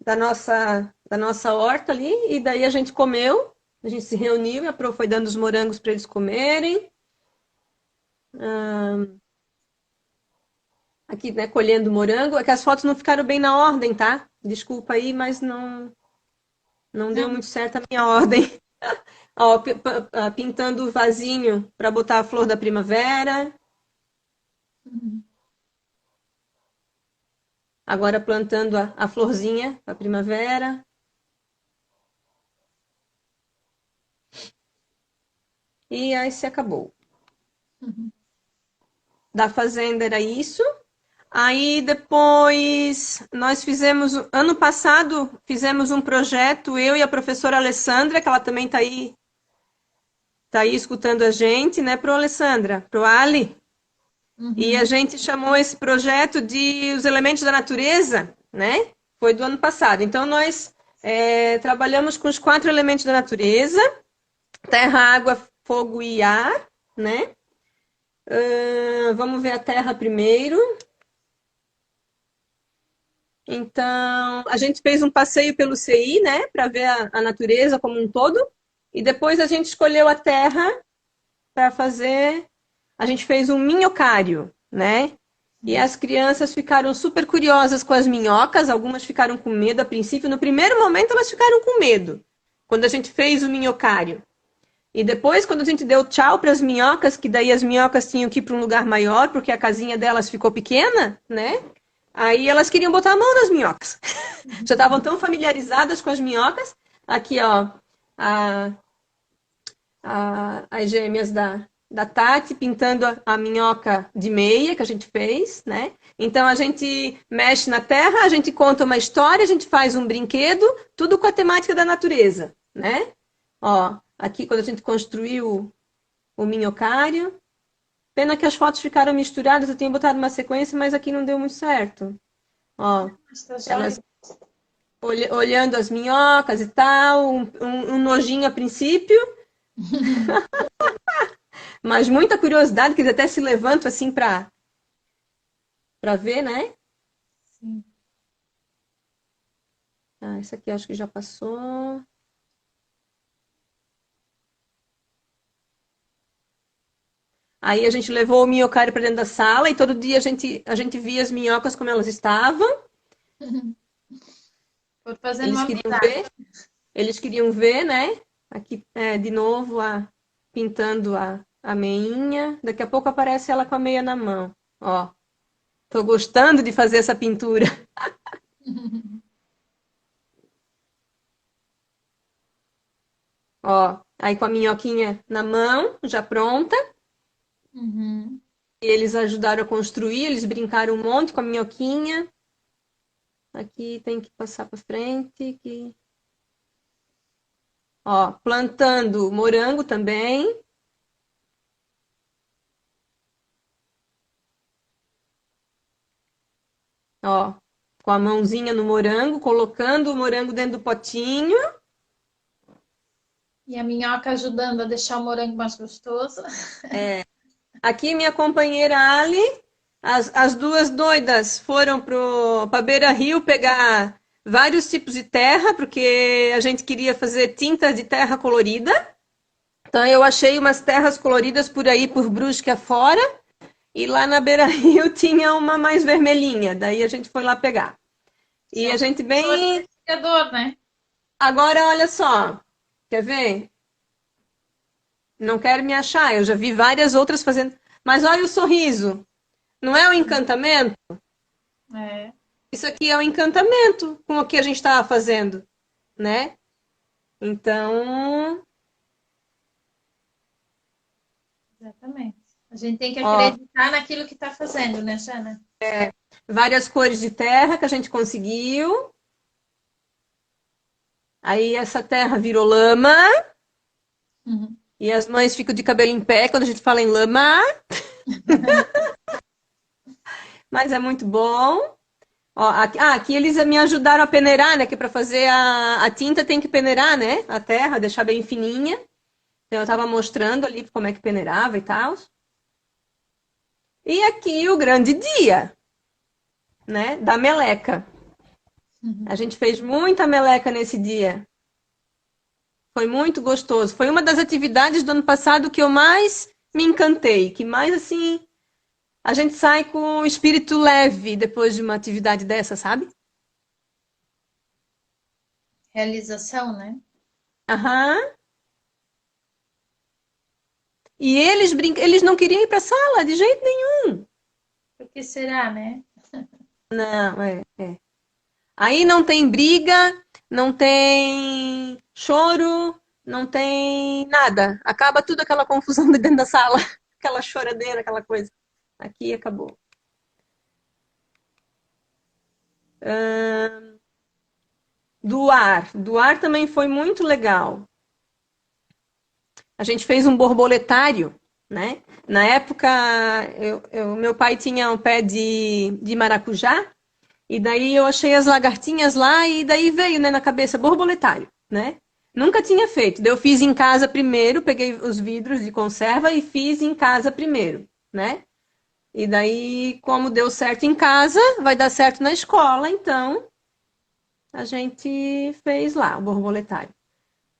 da nossa horta ali, e daí a gente comeu. A gente se reuniu e a Pro foi dando os morangos para eles comerem. Aqui, né, colhendo morango. É que as fotos não ficaram bem na ordem, tá? Desculpa aí, mas não deu Não. muito certo a minha ordem. Ó, pintando o vasinho para botar a flor da primavera. Uhum. Agora plantando a florzinha para primavera. E aí se acabou. Uhum. Da fazenda era isso. Aí depois nós fizemos, ano passado, fizemos um projeto, eu e a professora Alessandra, que ela também tá aí escutando a gente, né, pro Alessandra, pro Ali. E a Uhum. gente chamou esse projeto de Os Elementos da Natureza, né? Foi do ano passado. Então nós trabalhamos com os 4 elementos da natureza: terra, água, fogo e ar, né? Vamos ver a terra primeiro. Então, a gente fez um passeio pelo CI, né, para ver a natureza como um todo, e depois a gente escolheu a terra para fazer. A gente fez um minhocário, né? E as crianças ficaram super curiosas com as minhocas, algumas ficaram com medo a princípio. No primeiro momento, elas ficaram com medo, quando a gente fez o minhocário. E depois, quando a gente deu tchau para as minhocas, que daí as minhocas tinham que ir para um lugar maior, porque a casinha delas ficou pequena, né? Aí elas queriam botar a mão nas minhocas. Já estavam tão familiarizadas com as minhocas. Aqui, ó, a, as gêmeas da Tati pintando a minhoca de meia que a gente fez, né? Então a gente mexe na terra, a gente conta uma história, a gente faz um brinquedo, tudo com a temática da natureza, né? Ó, aqui quando a gente construiu o minhocário. Pena que as fotos ficaram misturadas, eu tinha botado uma sequência, mas aqui não deu muito certo. Ó, Está joia. elas olhando as minhocas e tal, um nojinho a princípio, mas muita curiosidade, que eles até se levantam assim para ver, né? Sim. Ah, esse aqui acho que já passou. Aí a gente levou o minhocário para dentro da sala e todo dia a gente via as minhocas como elas estavam. Por fazendo Eles uma queriam amizade. ver, eles queriam ver, né? Aqui, de novo, pintando a meinha. Daqui a pouco aparece ela com a meia na mão. Ó, tô gostando de fazer essa pintura. Ó, aí com a minhoquinha na mão, já pronta. Uhum. E eles ajudaram a construir, eles brincaram um monte com a minhoquinha. Aqui tem que passar para frente. Ó, plantando morango também. Ó, com a mãozinha no morango, colocando o morango dentro do potinho. E a minhoca ajudando a deixar o morango mais gostoso. Aqui minha companheira Ali, as duas doidas foram para Beira Rio pegar vários tipos de terra, porque a gente queria fazer tinta de terra colorida. Então eu achei umas terras coloridas por aí, por Brusque afora, e lá na Beira Rio tinha uma mais vermelhinha, daí a gente foi lá pegar. Você E é a um gente professor bem... investigador, né? Agora, olha só. Quer ver? Não quero me achar. Eu já vi várias outras fazendo. Mas olha o sorriso. Não é um encantamento? É, Isso aqui é um encantamento com o que a gente estava fazendo, né? Então, exatamente. A gente tem que ó, acreditar naquilo que está fazendo, né, Jana? várias cores de terra que a gente conseguiu. Aí essa terra virou lama Uhum. e as mães ficam de cabelo em pé quando a gente fala em lama, mas é muito bom. Ó, aqui eles me ajudaram a peneirar, né? Que para fazer a tinta tem que peneirar, né? A terra, deixar bem fininha. Então eu estava mostrando ali como é que peneirava e tal. E aqui o grande dia, né? Da meleca. A Uhum. gente fez muita meleca nesse dia. Foi muito gostoso. Foi uma das atividades do ano passado que eu mais me encantei, que mais assim, a gente sai com o espírito leve depois de uma atividade dessa, sabe? Realização, né? Aham. E eles não queriam ir para a sala de jeito nenhum. Por que será, né? Não, é. Aí não tem briga, não tem choro, não tem nada. Acaba tudo aquela confusão de dentro da sala, aquela choradeira, aquela coisa. Aqui acabou. Do ar também foi muito legal. A gente fez um borboletário, né? Na época, meu pai tinha um pé de maracujá, e daí eu achei as lagartinhas lá, e daí veio, né, na cabeça, borboletário, né? Nunca tinha feito. Daí eu fiz em casa primeiro, peguei os vidros de conserva e fiz em casa primeiro, né? E daí, como deu certo em casa, vai dar certo na escola, então a gente fez lá o borboletário.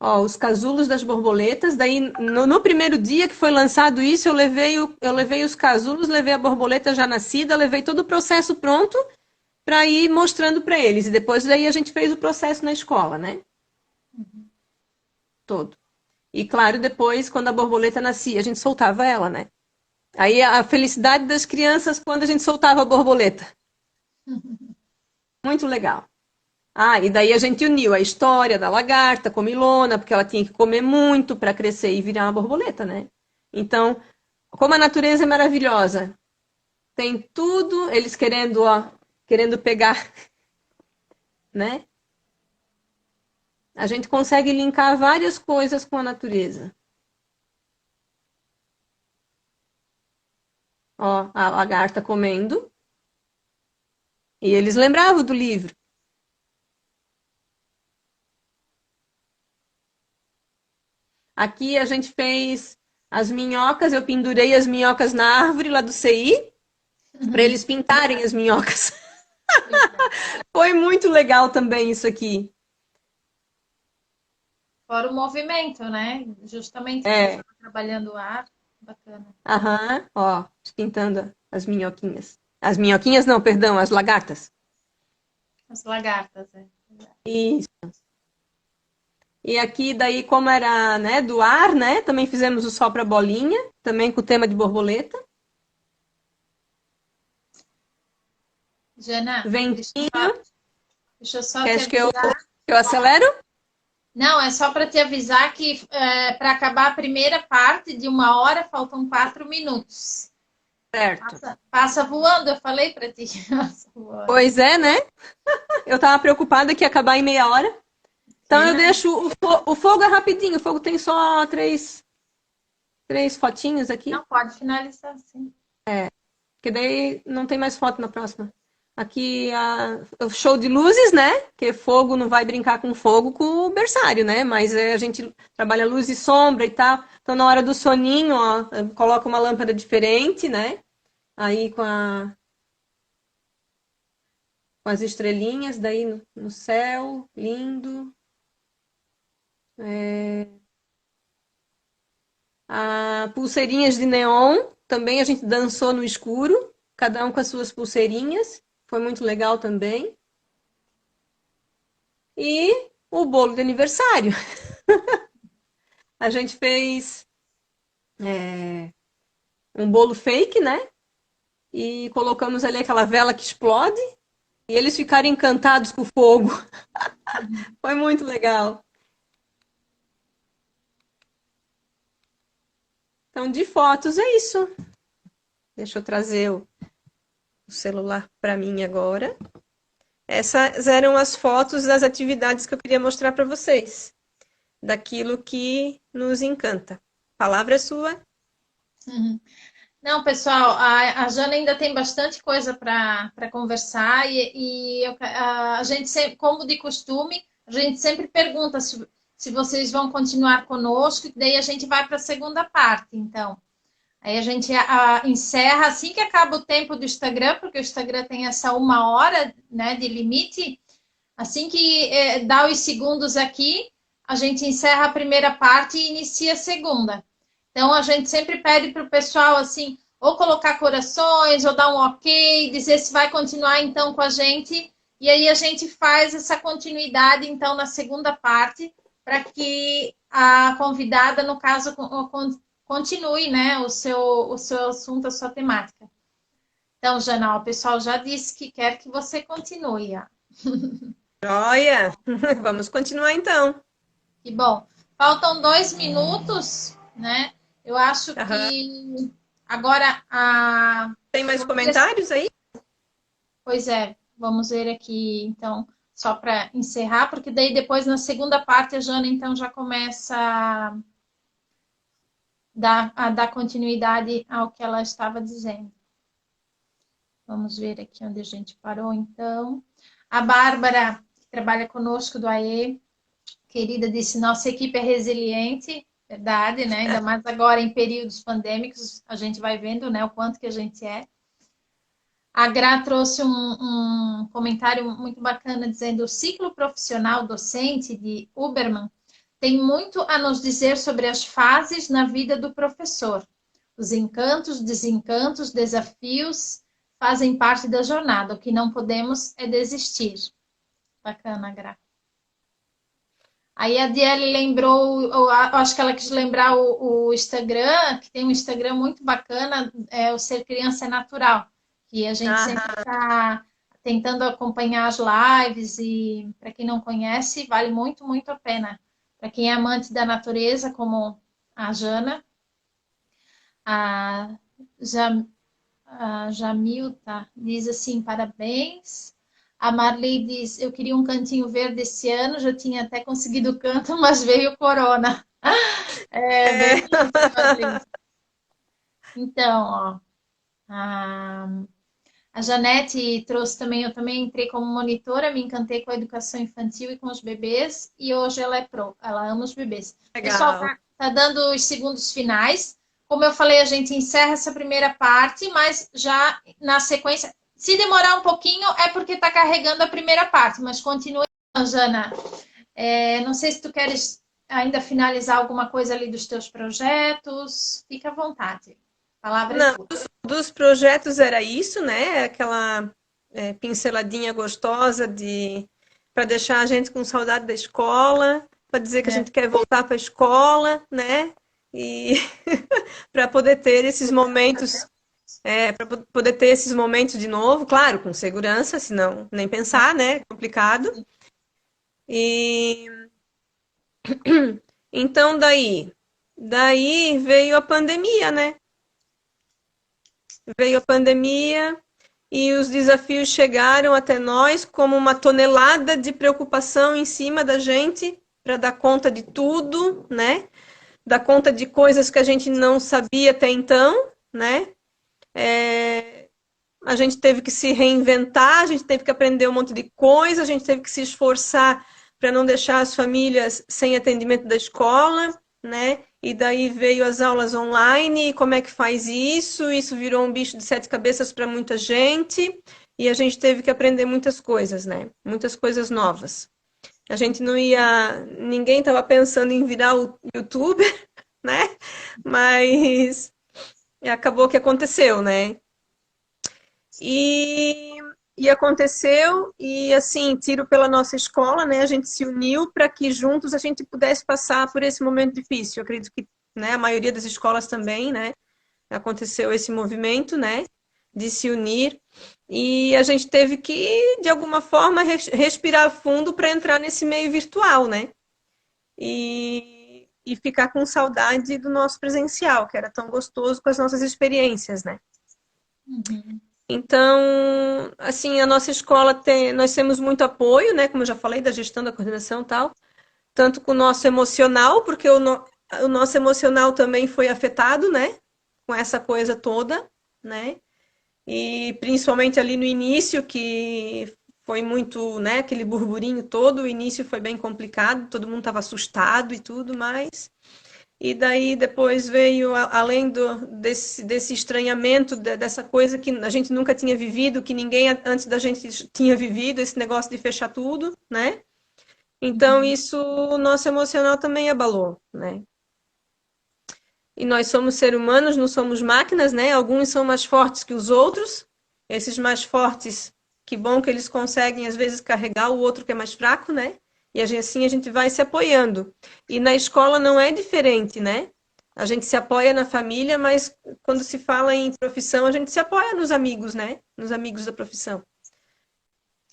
Ó, os casulos das borboletas. Daí, no primeiro dia que foi lançado isso, eu levei os casulos, levei a borboleta já nascida, levei todo o processo pronto para ir mostrando para eles. E depois daí a gente fez o processo na escola, né? Todo. E claro, depois, quando a borboleta nascia, a gente soltava ela, né? Aí a felicidade das crianças quando a gente soltava a borboleta. Muito legal. Ah, e daí a gente uniu a história da lagarta comilona, porque ela tinha que comer muito para crescer e virar uma borboleta, né? Então, como a natureza é maravilhosa, tem tudo, eles querendo, ó, querendo pegar, né? A gente consegue linkar várias coisas com a natureza. Ó, a lagarta comendo, e eles lembravam do livro. Aqui a gente fez as minhocas, eu pendurei as minhocas na árvore lá do CI, para eles pintarem as minhocas. Legal. Foi muito legal também isso aqui. Fora o movimento, né? Justamente que você É, está trabalhando o ar. Bacana. aham, ó, pintando as minhoquinhas. As minhoquinhas não, perdão, as lagartas. As lagartas, né? Isso. E aqui, daí, como era, né, do ar, né, também fizemos o sopra bolinha, também com o tema de borboleta. Jana, Ventinho, deixa eu só te quer que avisar. eu acelero? Não, é só para te avisar que para acabar a primeira parte de 1 hora, faltam 4 minutos. Certo. Passa voando, eu falei para ti. Passa voando. Pois é, né? Eu tava preocupada que ia acabar em meia hora. Então Que eu não, deixo o fogo é rapidinho, o fogo tem só três fotinhos aqui, não pode finalizar assim. que daí não tem mais foto na próxima. Aqui o show de luzes, né? Que fogo não vai brincar com fogo com o berçário, né? Mas a gente trabalha luz e sombra e tal. Então na hora do soninho, ó, coloca uma lâmpada diferente, né? Aí com as estrelinhas, daí no céu, lindo. Pulseirinhas de neon, também a gente dançou no escuro, cada um com as suas pulseirinhas, foi muito legal também. e o bolo de aniversário. A gente fez um bolo fake, né? E colocamos ali aquela vela que explode e eles ficaram encantados com o fogo. Foi muito legal. Então, de fotos é isso. Deixa eu trazer o celular para mim agora. Essas eram as fotos das atividades que eu queria mostrar para vocês, daquilo que nos encanta. A palavra é sua. Uhum. Não, pessoal, a Jana ainda tem bastante coisa para conversar a gente sempre, como de costume, a gente sempre pergunta se vocês vão continuar conosco, e daí a gente vai para a segunda parte, então. Aí a gente encerra assim que acaba o tempo do Instagram, porque o Instagram tem essa 1 hora, né, de limite. Assim que dá os segundos aqui, a gente encerra a primeira parte e inicia a segunda. Então a gente sempre pede para o pessoal assim, ou colocar corações, ou dar um ok, dizer se vai continuar então com a gente. E aí a gente faz essa continuidade então na segunda parte, para que a convidada, no caso, continue, né, o seu assunto, a sua temática. Então, Jana, o pessoal já disse que quer que você continue. Ó. Joia! Vamos continuar então. Que bom. Faltam 2 minutos, né? Eu acho Aham. que agora Tem mais vamos ver se- comentários aí? Pois é, vamos ver aqui, então, só para encerrar, porque daí depois na segunda parte a Jana então já começa a dar continuidade ao que ela estava dizendo. Vamos ver aqui onde a gente parou, então. A Bárbara, que trabalha conosco do AE, querida, disse: nossa equipe é resiliente, verdade, né? Ainda mais agora em períodos pandêmicos, a gente vai vendo, né, o quanto que a gente é. A Gra trouxe um comentário muito bacana dizendo: o ciclo profissional docente de Huberman tem muito a nos dizer sobre as fases na vida do professor. Os encantos, desencantos, desafios fazem parte da jornada. O que não podemos é desistir. Bacana, Gra. Aí a Diele lembrou, eu acho que ela quis lembrar o Instagram, que tem um Instagram muito bacana, o Ser Criança é Natural, que a gente sempre Aham. está tentando acompanhar as lives e, para quem não conhece, vale muito, muito a pena. Para quem é amante da natureza, como a Jana, a, Jam, a Jamilta diz assim, parabéns. A Marley diz, eu queria um cantinho verde esse ano, já tinha até conseguido o canto, mas veio o corona. É É. bem isso, Marley. Então, ó, a, a Janete trouxe também, eu também entrei como monitora, me encantei com a educação infantil e com os bebês, e hoje ela é pro, ela ama os bebês. Pessoal, Legal. tá dando os segundos finais. Como eu falei, a gente encerra essa primeira parte, mas já na sequência, se demorar um pouquinho, é porque está carregando a primeira parte, mas continua, Jana. Não sei se tu queres ainda finalizar alguma coisa ali dos teus projetos. Fica à vontade. A palavra é Não, tua. dos projetos era isso, né? Aquela pinceladinha gostosa de para deixar a gente com saudade da escola, para dizer que a É. gente quer voltar para a escola, né? E para poder ter esses momentos, para poder ter esses momentos de novo, claro, com segurança, senão nem pensar, né? É complicado. E então daí veio a pandemia, né? Veio a pandemia e os desafios chegaram até nós como uma tonelada de preocupação em cima da gente para dar conta de tudo, né? Dar conta de coisas que a gente não sabia até então, né? A gente teve que se reinventar, a gente teve que aprender um monte de coisa, a gente teve que se esforçar para não deixar as famílias sem atendimento da escola, né? E daí veio as aulas online, e como é que faz isso? Isso virou um bicho de 7 cabeças para muita gente, e a gente teve que aprender muitas coisas, né? Muitas coisas novas. A gente não ia, ninguém estava pensando em virar o youtuber, né? Mas acabou que aconteceu, né? E, e aconteceu, e assim, tiro pela nossa escola, né? A gente se uniu para que juntos a gente pudesse passar por esse momento difícil. Eu acredito que, né, a maioria das escolas também, né? Aconteceu esse movimento, né? De se unir. E a gente teve que, de alguma forma, respirar fundo para entrar nesse meio virtual, né? E ficar com saudade do nosso presencial, que era tão gostoso com as nossas experiências, né? Uhum. Então, assim, a nossa escola tem, nós temos muito apoio, né? Como eu já falei, da gestão, da coordenação e tal, tanto com o nosso emocional, porque o nosso emocional também foi afetado, né? Com essa coisa toda, né? E principalmente ali no início, que foi muito, né? Aquele burburinho todo, o início foi bem complicado, todo mundo estava assustado e tudo mais. E daí depois veio, além desse estranhamento, dessa coisa que a gente nunca tinha vivido, que ninguém antes da gente tinha vivido, esse negócio de fechar tudo, né? Então Uhum. isso o nosso emocional também abalou, né? E nós somos seres humanos, não somos máquinas, né? Alguns são mais fortes que os outros. Esses mais fortes, que bom que eles conseguem às vezes carregar o outro que é mais fraco, né? E assim a gente vai se apoiando. E na escola não é diferente, né? A gente se apoia na família, mas quando se fala em profissão, a gente se apoia nos amigos, né? Nos amigos da profissão.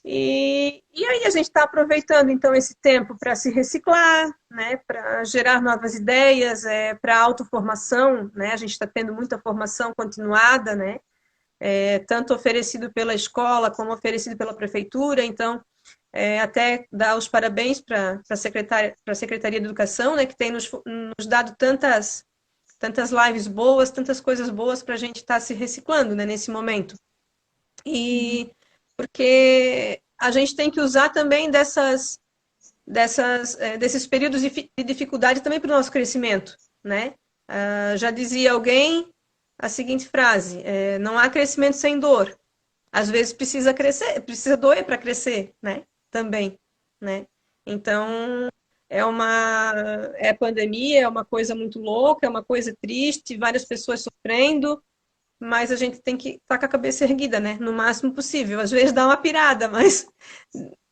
E aí a gente está aproveitando então esse tempo para se reciclar, né, para gerar novas ideias, para autoformação, né? A gente está tendo muita formação continuada, né? Tanto oferecido pela escola como oferecido pela prefeitura. Então, até dar os parabéns para a Secretaria de Educação, né, que tem nos dado tantas lives boas, tantas coisas boas para a gente estar se reciclando, né, nesse momento. Uhum. E porque a gente tem que usar também desses períodos de dificuldade também para o nosso crescimento, né? Já dizia alguém a seguinte frase: não há crescimento sem dor. Às vezes precisa crescer, precisa doer para crescer, né? Também, né? Então é pandemia, é uma coisa muito louca, é uma coisa triste, várias pessoas sofrendo, mas a gente tem que estar com a cabeça erguida, né? No máximo possível. Às vezes dá uma pirada, mas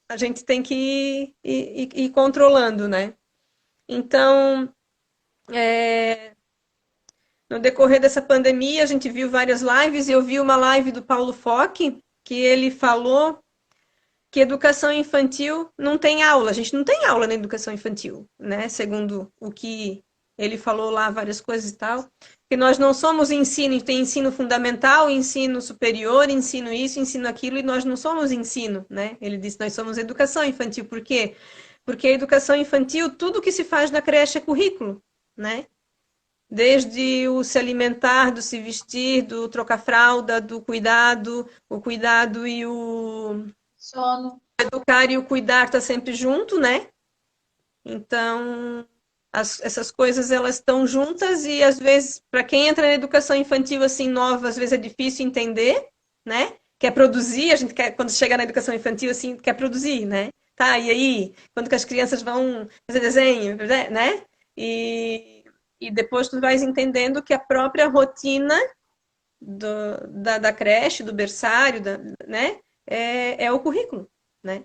a gente tem que ir controlando, né? Então, no decorrer dessa pandemia, a gente viu várias lives e eu vi uma live do Paulo Fock, que ele falou que educação infantil não tem aula. A gente não tem aula na educação infantil, né? Segundo o que ele falou lá, várias coisas e tal. Que nós não somos ensino, tem ensino fundamental, ensino superior, ensino isso, ensino aquilo, e nós não somos ensino, né? Ele disse, nós somos educação infantil. Por quê? Porque a educação infantil, tudo que se faz na creche é currículo, né? Desde o se alimentar, do se vestir, do trocar fralda, do cuidado, o cuidado e o Sono. educar e o cuidar tá sempre junto, né? Então, essas coisas elas estão juntas e às vezes para quem entra na educação infantil assim nova, às vezes é difícil entender, né? Quer produzir, a gente quer quando chega na educação infantil assim, quer produzir, né? Tá, e aí, quando que as crianças vão fazer desenho, né? E depois tu vais entendendo que a própria rotina da creche, do berçário, né? É o currículo, né?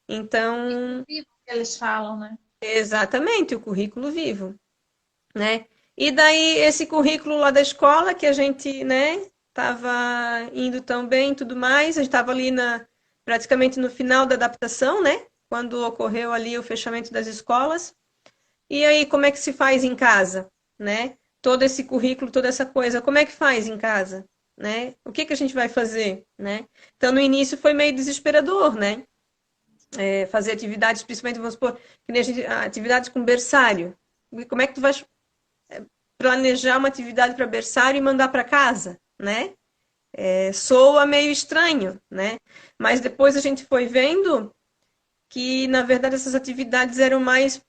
Então, Vivo que eles falam, né? exatamente, o currículo vivo, né? E daí esse currículo lá da escola que a gente, né, estava indo tão bem e tudo mais, a gente estava ali praticamente no final da adaptação, né? Quando ocorreu ali o fechamento das escolas. E aí, como é que se faz em casa, né? Todo esse currículo, toda essa coisa, como é que faz em casa, né? O que que a gente vai fazer, né? Então, no início foi meio desesperador, né? Fazer atividades, principalmente, vamos supor, que nem atividades com berçário. Como é que tu vai planejar uma atividade para berçário e mandar para casa, né? Soa meio estranho, né? Mas depois a gente foi vendo que, na verdade, essas atividades eram mais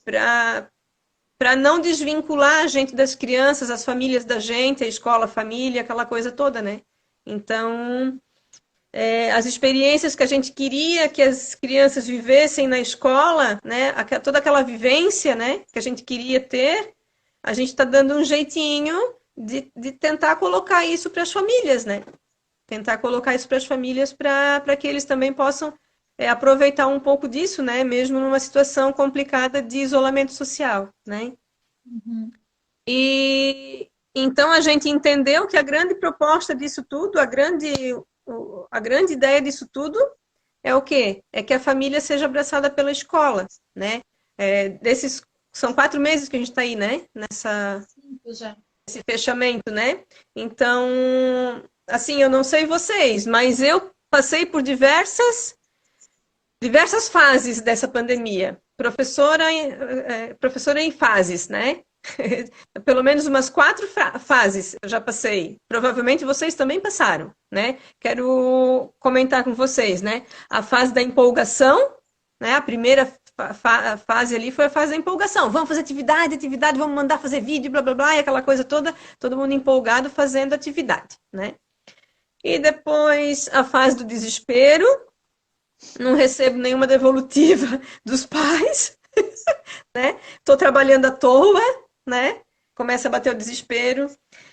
para não desvincular a gente das crianças, as famílias da gente, a escola, a família, aquela coisa toda, né? Então, as experiências que a gente queria que as crianças vivessem na escola, né? Toda aquela vivência, né? Que a gente queria ter, a gente está dando um jeitinho de tentar colocar isso para as famílias, né? Tentar colocar isso para as famílias para que eles também possam aproveitar um pouco disso, né? Mesmo numa situação complicada de isolamento social, né? Uhum. E então a gente entendeu que a grande proposta disso tudo, a grande ideia disso tudo é o quê? É que a família seja abraçada pela escola, né? São 4 meses que a gente está aí, né? Sinto já. Nesse fechamento, né? Então, assim, eu não sei vocês, mas eu passei por diversas fases dessa pandemia. Professora em fases, né? Pelo menos umas 4 fases eu já passei. Provavelmente vocês também passaram, né? Quero comentar com vocês, né? A fase da empolgação, né? A primeira fase ali foi a fase da empolgação. Vamos fazer atividade, atividade, vamos mandar fazer vídeo, blá blá blá, e aquela coisa toda, todo mundo empolgado fazendo atividade, né? E depois a fase do desespero, não recebo nenhuma devolutiva dos pais, né? Estou trabalhando à toa, né? Começa a bater o desespero.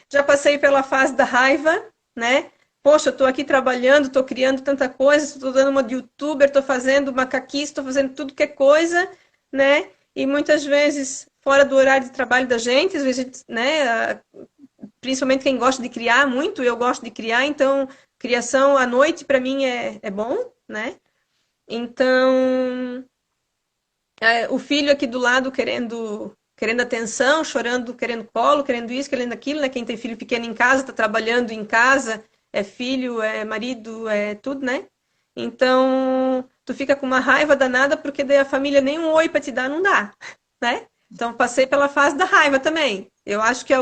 Já passei pela fase da raiva, né? Poxa, eu estou aqui trabalhando, estou criando tanta coisa, estou dando uma de youtuber, estou fazendo macaquice, estou fazendo tudo que é coisa, né? E muitas vezes fora do horário de trabalho da gente, às vezes, né? Principalmente quem gosta de criar muito, eu gosto de criar, então criação à noite para mim é bom, né? Então, o filho aqui do lado querendo atenção, chorando, querendo colo, querendo isso, querendo aquilo, né? Quem tem filho pequeno em casa, está trabalhando em casa, é filho, é marido, é tudo, né? Então, tu fica com uma raiva danada porque daí a família nem um oi para te dar não dá, né? Então, passei pela fase da raiva também. Eu acho que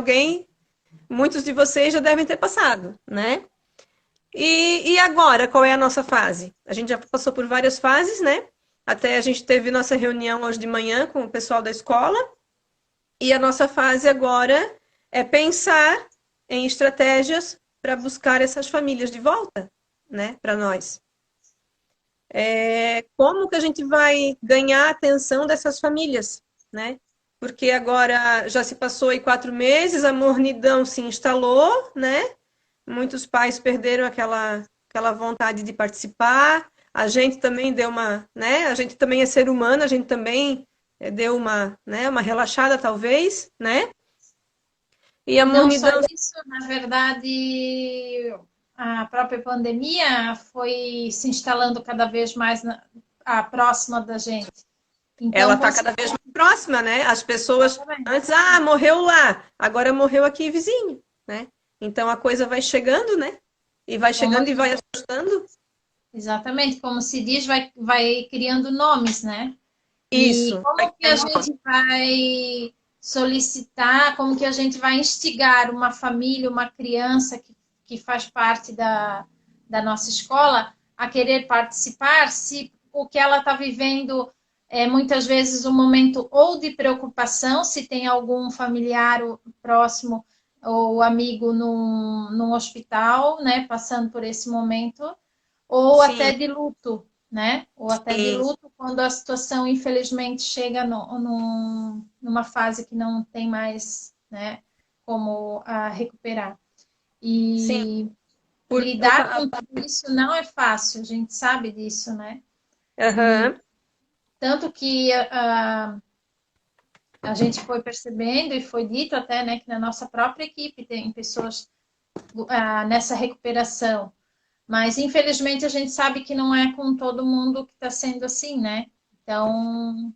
muitos de vocês já devem ter passado, né? E agora, qual é a nossa fase? A gente já passou por várias fases, né? Até a gente teve nossa reunião hoje de manhã com o pessoal da escola. E a nossa fase agora é pensar em estratégias para buscar essas famílias de volta, né? Para nós. Como que a gente vai ganhar a atenção dessas famílias, né? Porque agora já se passou aí 4 meses, a mornidão se instalou, né? Muitos pais perderam aquela vontade de participar. A gente também deu né? A gente também é ser humano, a gente também deu né? Uma relaxada, talvez, né? E a E não só mornidão. isso, na verdade, a própria pandemia foi se instalando cada vez mais próxima da gente. Ela Então, está cada vez mais próxima, né? As pessoas exatamente. antes, morreu lá, agora morreu aqui vizinho, né? Então a coisa vai chegando, né? E vai Como, chegando e vai assustando. exatamente, como se diz, vai criando nomes, né? E Isso. como que a gente vai solicitar, como que a gente vai instigar uma família, uma criança que faz parte da nossa escola a querer participar, se o que ela está vivendo é muitas vezes um momento ou de preocupação, se tem algum familiar próximo ou amigo num hospital, né, passando por esse momento, ou Sim, até de luto, né? Ou até de sim, luto quando a situação, infelizmente, chega numa fase que não tem mais, né, como recuperar. sim. E lidar com tudo isso não é fácil, a gente sabe disso, né? E Aham. tanto que a gente foi percebendo e foi dito até, né, que na nossa própria equipe tem pessoas nessa recuperação. Mas, infelizmente, a gente sabe que não é com todo mundo que está sendo assim, né? Então,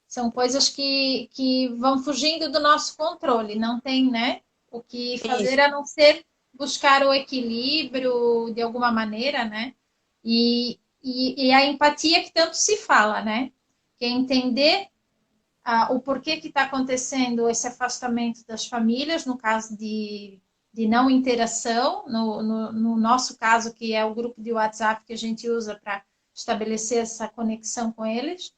são coisas que vão fugindo do nosso controle. Não tem, né? O que fazer Isso. a não ser buscar o equilíbrio de alguma maneira, né? E a empatia que tanto se fala, né? Que é entender o porquê que está acontecendo esse afastamento das famílias, no caso de não interação, no nosso caso, que é o grupo de WhatsApp que a gente usa para estabelecer essa conexão com eles,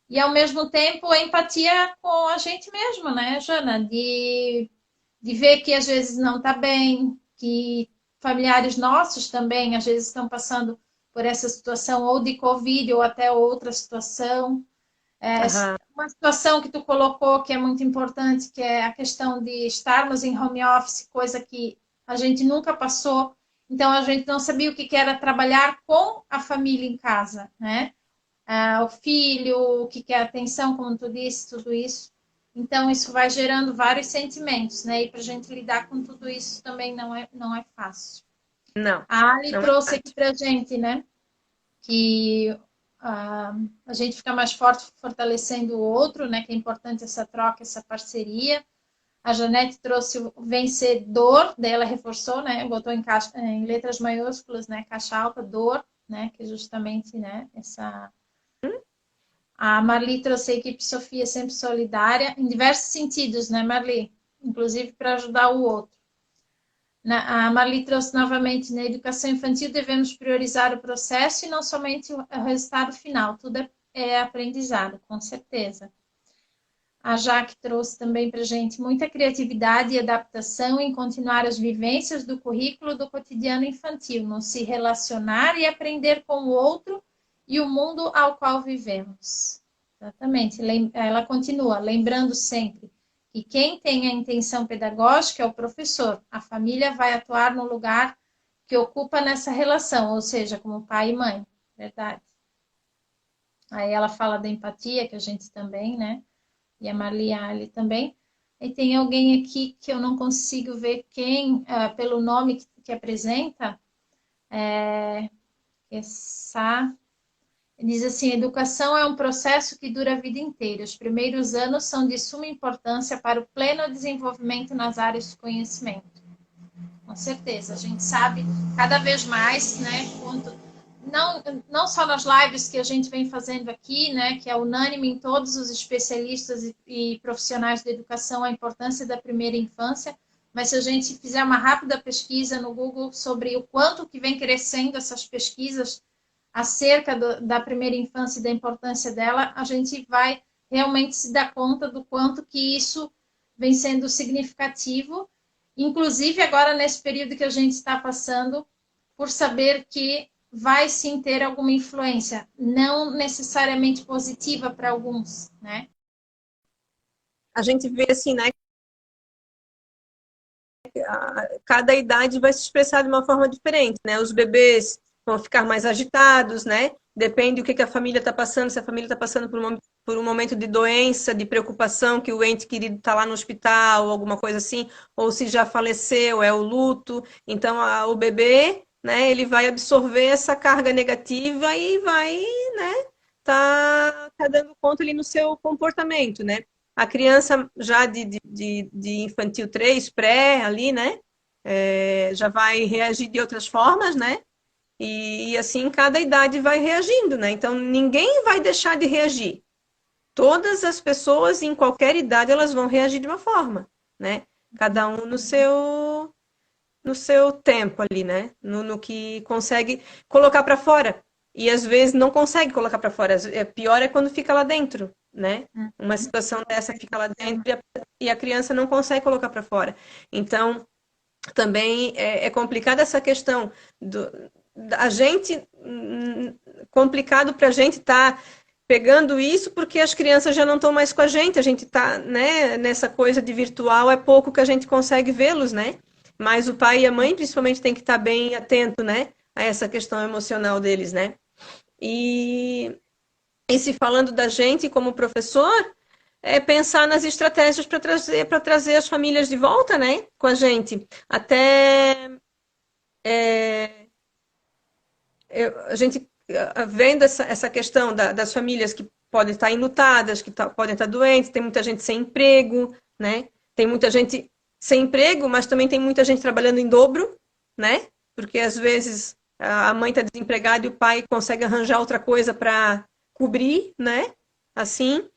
e ao mesmo tempo a empatia com a gente mesmo, né, Jana? De ver que às vezes não está bem, que familiares nossos também às vezes estão passando por essa situação ou de Covid ou até outra situação. Aham. Uma situação que tu colocou que é muito importante, que é a questão de estarmos em home office, coisa que a gente nunca passou Então a gente não sabia o que era trabalhar com a família em casa, né? O filho, o que é atenção, como tu disse, tudo isso. Então isso vai gerando vários sentimentos, né? E para a gente lidar com tudo isso também não é fácil. Não, A Ali não é trouxe aqui fácil. para a gente, né? Que a gente fica mais forte fortalecendo o outro, né? Que é importante essa troca, essa parceria. A Janete trouxe o vencedor, daí ela reforçou, né? Botou em letras maiúsculas, né? Caixa alta, dor, né? Que é justamente, né? Essa. A Marli trouxe a equipe Sofia sempre solidária, em diversos sentidos, né, Marli? Inclusive para ajudar o outro. A Marli trouxe novamente, na educação infantil devemos priorizar o processo e não somente o resultado final. Tudo é aprendizado, com certeza. A Jaque trouxe também para a gente muita criatividade e adaptação em continuar as vivências do currículo do cotidiano infantil, no se relacionar e aprender com o outro e o mundo ao qual vivemos. Exatamente. Ela continua, lembrando sempre que quem tem a intenção pedagógica é o professor. A família vai atuar no lugar que ocupa nessa relação, ou seja, como pai e mãe. Verdade. Aí ela fala da empatia, que a gente também, né? E a Marli Ali também. E tem alguém aqui que eu não consigo ver quem, pelo nome que apresenta, essa diz assim: educação é um processo que dura a vida inteira. Os primeiros anos são de suma importância para o pleno desenvolvimento nas áreas de conhecimento. Com certeza, a gente sabe cada vez mais, né, quanto não só nas lives que a gente vem fazendo aqui, né, que é unânime em todos os especialistas e profissionais da educação a importância da primeira infância, mas se a gente fizer uma rápida pesquisa no Google sobre o quanto que vem crescendo essas pesquisas acerca da primeira infância e da importância dela, a gente vai realmente se dar conta do quanto que isso vem sendo significativo, inclusive agora nesse período que a gente está passando, por saber que vai sim ter alguma influência, não necessariamente positiva para alguns, né? A gente vê assim, né? Cada idade vai se expressar de uma forma diferente, né? Os bebês vão ficar mais agitados, né? Depende do que a família está passando, se a família está passando por um momento de doença, de preocupação, que o ente querido está lá no hospital, ou alguma coisa assim, ou se já faleceu, é o luto. Então, o bebê, né, ele vai absorver essa carga negativa e vai, né, tá dando conta ali no seu comportamento, né? A criança já de infantil 3 pré, ali, né? Já vai reagir de outras formas, né? E assim cada idade vai reagindo, né? Então ninguém vai deixar de reagir. Todas as pessoas em qualquer idade elas vão reagir de uma forma, né? Cada um no seu tempo ali, né? No que consegue colocar para fora. E às vezes não consegue colocar para fora. Pior é quando fica lá dentro, né? Uma situação dessa fica lá dentro e a criança não consegue colocar para fora. Então, também é complicada essa questão a gente complicado para a gente estar pegando isso porque as crianças já não estão mais com a gente está, né, nessa coisa de virtual, é pouco que a gente consegue vê-los, né? Mas o pai e a mãe principalmente tem que estar bem atento, né, a essa questão emocional deles, né? E se falando da gente como professor, é pensar nas estratégias para trazer as famílias de volta, né, com a gente. Até a gente vendo essa questão das famílias que podem estar enlutadas, que podem estar doentes, tem muita gente sem emprego, né? Tem muita gente sem emprego, mas também tem muita gente trabalhando em dobro, né? Porque às vezes a mãe está desempregada e o pai consegue arranjar outra coisa para cobrir, né? Assim.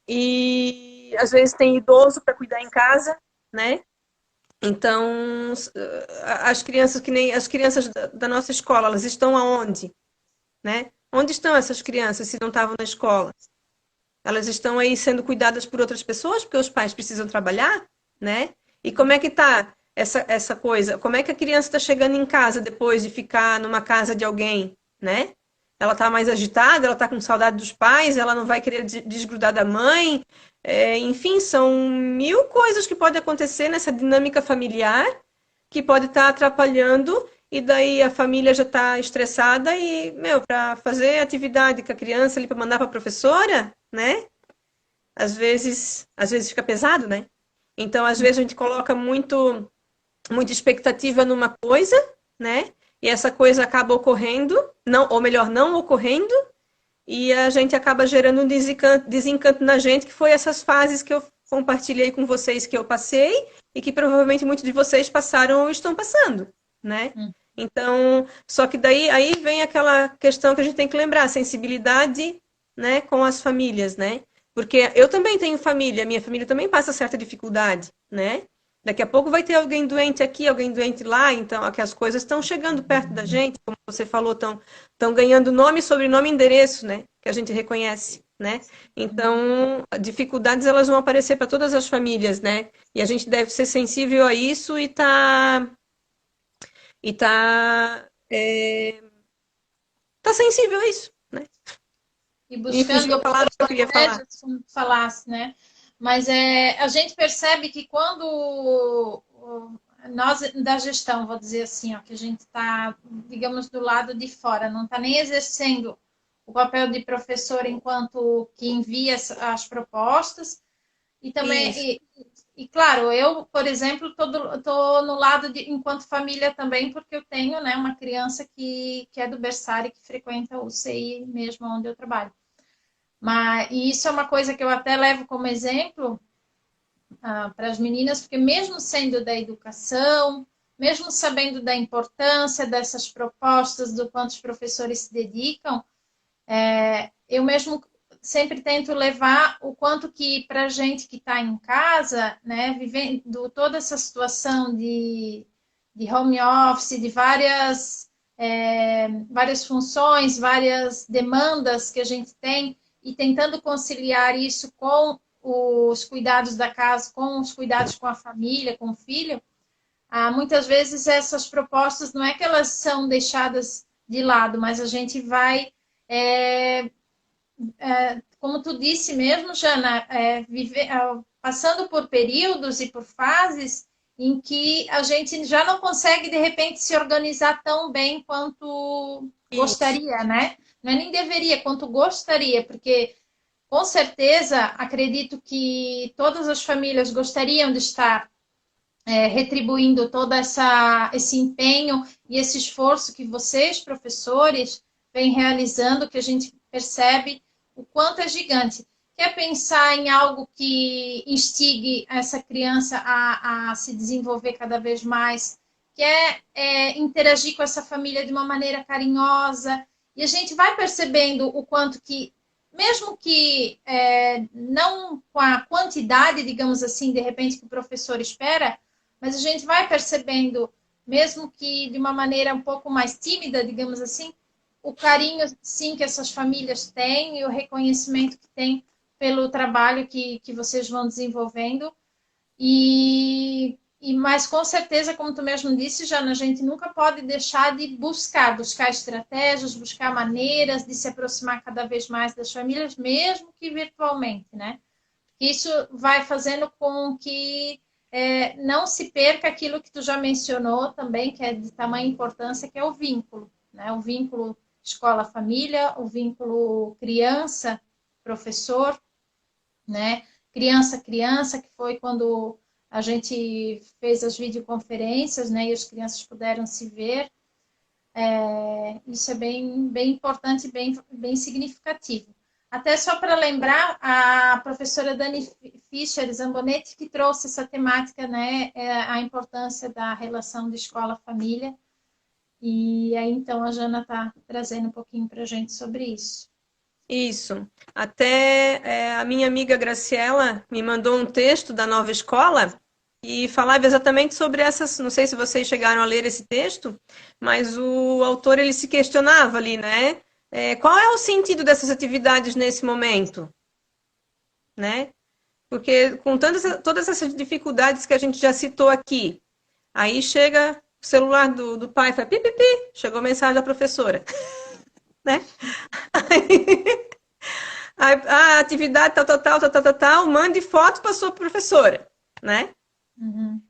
E às vezes tem idoso para cuidar em casa, né? Então, as crianças que nem as crianças da nossa escola, elas estão aonde, né? Onde estão essas crianças se não estavam na escola? Elas estão aí sendo cuidadas por outras pessoas porque os pais precisam trabalhar, né? E como é que tá essa coisa? Como é que a criança está chegando em casa depois de ficar numa casa de alguém, né? Ela está mais agitada, ela está com saudade dos pais, ela não vai querer desgrudar da mãe. Enfim, são mil coisas que podem acontecer nessa dinâmica familiar que pode estar atrapalhando e daí a família já está estressada e, meu, para fazer atividade com a criança ali, para mandar para a professora, né? Às vezes fica pesado, né? Então, às vezes a gente coloca muita expectativa numa coisa, né? E essa coisa acaba ocorrendo, não, ou melhor, não ocorrendo, e a gente acaba gerando um desencanto na gente, que foi essas fases que eu compartilhei com vocês que eu passei e que provavelmente muitos de vocês passaram ou estão passando, né? Então, só que daí aí vem aquela questão que a gente tem que lembrar, sensibilidade, né, com as famílias, né? Porque eu também tenho família, minha família também passa certa dificuldade, né? Daqui a pouco vai ter alguém doente aqui, alguém doente lá, então aqui as coisas estão chegando perto da gente, como você falou, estão ganhando nome, sobrenome e endereço, né? Que a gente reconhece, né? Então, dificuldades elas vão aparecer para todas as famílias, né? E a gente deve ser sensível a isso tá sensível a isso, né? E Me fugiu buscando a palavra que eu queria falar. como falasse, né? Mas a gente percebe que quando nós da gestão, vou dizer assim, ó, que a gente está, digamos, do lado de fora, não está nem exercendo o papel de professor enquanto que envia as propostas, e também, claro, eu, por exemplo, estou no lado de, enquanto família também, porque eu tenho, né, uma criança que é do berçário, que frequenta o CI mesmo onde eu trabalho. E isso é uma coisa que eu até levo como exemplo para as meninas, porque mesmo sendo da educação, mesmo sabendo da importância dessas propostas, do quanto os professores se dedicam, eu mesmo sempre tento levar o quanto que para a gente que está em casa, né, vivendo toda essa situação de home office, de várias funções, várias demandas que a gente tem, e tentando conciliar isso com os cuidados da casa, com os cuidados com a família, com o filho, muitas vezes essas propostas não é que elas são deixadas de lado, mas a gente vai, como tu disse mesmo, Jana, passando por períodos e por fases em que a gente já não consegue, de repente, se organizar tão bem quanto gostaria, né? Não é nem deveria, quanto gostaria, porque com certeza acredito que todas as famílias gostariam de estar retribuindo todo esse empenho e esse esforço que vocês, professores, vêm realizando, que a gente percebe o quanto é gigante. Quer pensar em algo que instigue essa criança a se desenvolver cada vez mais, quer interagir com essa família de uma maneira carinhosa, e a gente vai percebendo o quanto que, mesmo que não com a quantidade, digamos assim, de repente que o professor espera, mas a gente vai percebendo, mesmo que de uma maneira um pouco mais tímida, digamos assim, o carinho, sim, que essas famílias têm e o reconhecimento que têm pelo trabalho que vocês vão desenvolvendo. Mas com certeza, como tu mesmo disse, Jana, a gente nunca pode deixar de buscar estratégias, buscar maneiras de se aproximar cada vez mais das famílias, mesmo que virtualmente, né? Isso vai fazendo com que não se perca aquilo que tu já mencionou também, que é de tamanha importância, que é o vínculo, né? O vínculo escola-família, o vínculo criança-professor, né? Criança-criança, que foi quando a gente fez as videoconferências, né? E as crianças puderam se ver. Isso é bem, bem importante e bem, bem significativo. Até só para lembrar, a professora Dani Fischer Zambonetti que trouxe essa temática, né, a importância da relação de escola-família. E aí, então, a Jana está trazendo um pouquinho para a gente sobre isso. Isso. Até a minha amiga Graciela me mandou um texto da nova escola e falava exatamente sobre essas. Não sei se vocês chegaram a ler esse texto, mas o autor ele se questionava ali, né? Qual é o sentido dessas atividades nesse momento, né? Porque com todas essas dificuldades que a gente já citou aqui, aí chega o celular do pai, fala pipipi, chegou a mensagem da professora, né? A atividade tal, mande foto para sua professora, né? Uhum.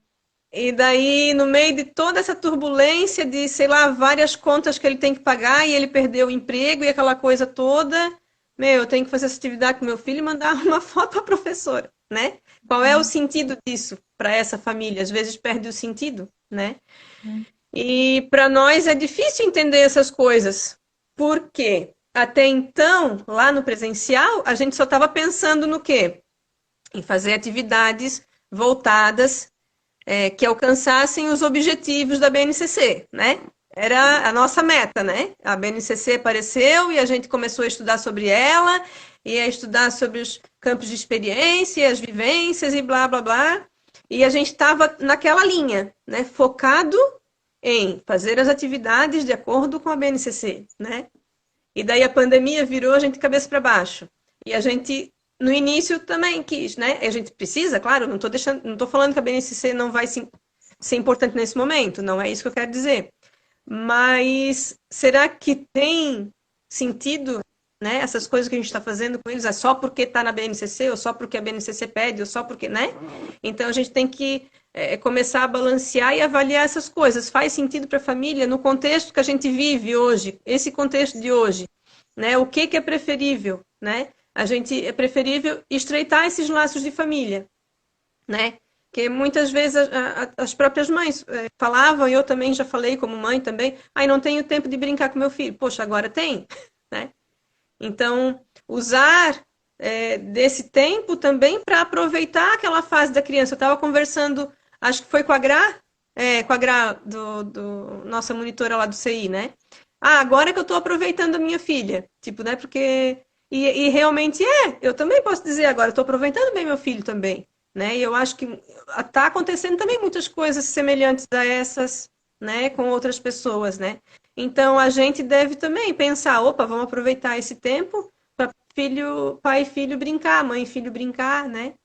E daí, no meio de toda essa turbulência de, sei lá, várias contas que ele tem que pagar e ele perdeu o emprego e aquela coisa toda, eu tenho que fazer essa atividade com meu filho e mandar uma foto para a professora, né? Qual é o sentido disso para essa família? Às vezes perde o sentido, né? E para nós é difícil entender essas coisas, porque até então, lá no presencial, a gente só estava pensando no quê? Em fazer atividades voltadas que alcançassem os objetivos da BNCC, né? Era a nossa meta, né? A BNCC apareceu e a gente começou a estudar sobre ela, e a estudar sobre os campos de experiência, as vivências e blá, blá, blá. E a gente estava naquela linha, né? Focado em fazer as atividades de acordo com a BNCC, né? E daí a pandemia virou a gente de cabeça para baixo. E a gente no início também quis, né? A gente precisa, claro, não estou falando que a BNCC não vai ser importante nesse momento, não é isso que eu quero dizer. Mas será que tem sentido, né? Essas coisas que a gente está fazendo com eles é só porque está na BNCC, ou só porque a BNCC pede, ou só porque, né? Então a gente tem que começar a balancear e avaliar essas coisas. Faz sentido para a família no contexto que a gente vive hoje, esse contexto de hoje, né? O que é preferível, né? A gente é preferível estreitar esses laços de família, né? Que muitas vezes as próprias mães falavam, e eu também já falei como mãe também, não tenho tempo de brincar com meu filho. Poxa, agora tem, né? Então, usar desse tempo também para aproveitar aquela fase da criança. Eu estava conversando, acho que foi com a Gra, nossa monitora lá do CI, né? Agora que eu estou aproveitando a minha filha, tipo, né? Porque e realmente eu também posso dizer agora, estou aproveitando bem meu filho também, né? E eu acho que está acontecendo também muitas coisas semelhantes a essas, né, com outras pessoas, né? Então a gente deve também pensar, opa, vamos aproveitar esse tempo para pai e filho brincar, mãe e filho brincar, né?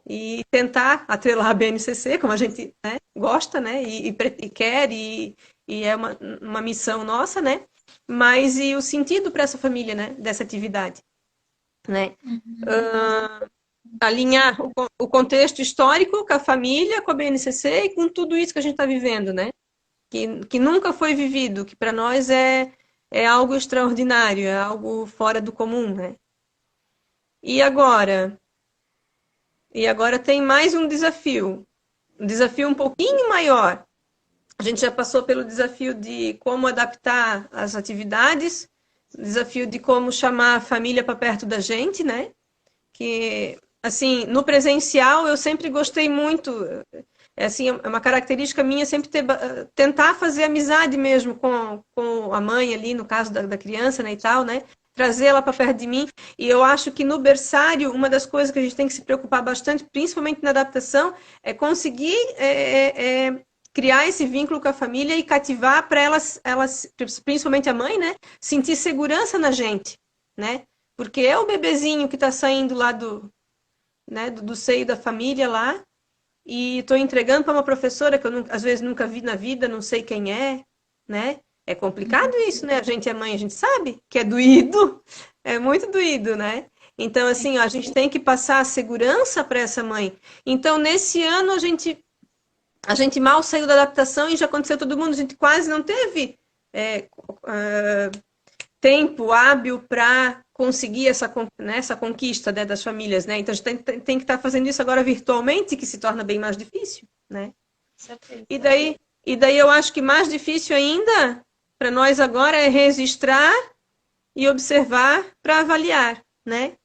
E tentar atrelar a BNCC, como a gente, né, gosta, né? E quer, e é uma missão nossa, né? Mas e o sentido para essa família, né? Dessa atividade, né? Alinhar o contexto histórico com a família, com a BNCC e com tudo isso que a gente está vivendo, né? Que nunca foi vivido, que para nós é algo extraordinário, é algo fora do comum, né? E agora? E agora tem mais um desafio um pouquinho maior. A gente já passou pelo desafio de como adaptar as atividades, desafio de como chamar a família para perto da gente, né? Que, assim, no presencial eu sempre gostei muito, assim, é uma característica minha sempre tentar fazer amizade mesmo com a mãe ali, no caso da criança, né, e tal, né? Trazer ela para perto de mim. E eu acho que no berçário, uma das coisas que a gente tem que se preocupar bastante, principalmente na adaptação, é conseguir criar esse vínculo com a família e cativar para elas, principalmente a mãe, né, sentir segurança na gente, né? Porque é o bebezinho que está saindo lá do seio da família lá, e estou entregando para uma professora que eu às vezes nunca vi na vida, não sei quem é, né? É complicado isso, né? A gente é mãe, a gente sabe que é doído, é muito doído, né? Então, assim, a gente tem que passar a segurança para essa mãe. Então, nesse ano, a gente mal saiu da adaptação e já aconteceu todo mundo, a gente quase não teve tempo hábil para conseguir essa conquista, né, das famílias, né? Então a gente tem que estar fazendo isso agora virtualmente, que se torna bem mais difícil, né? E daí eu acho que mais difícil ainda para nós agora é registrar e observar para avaliar, né?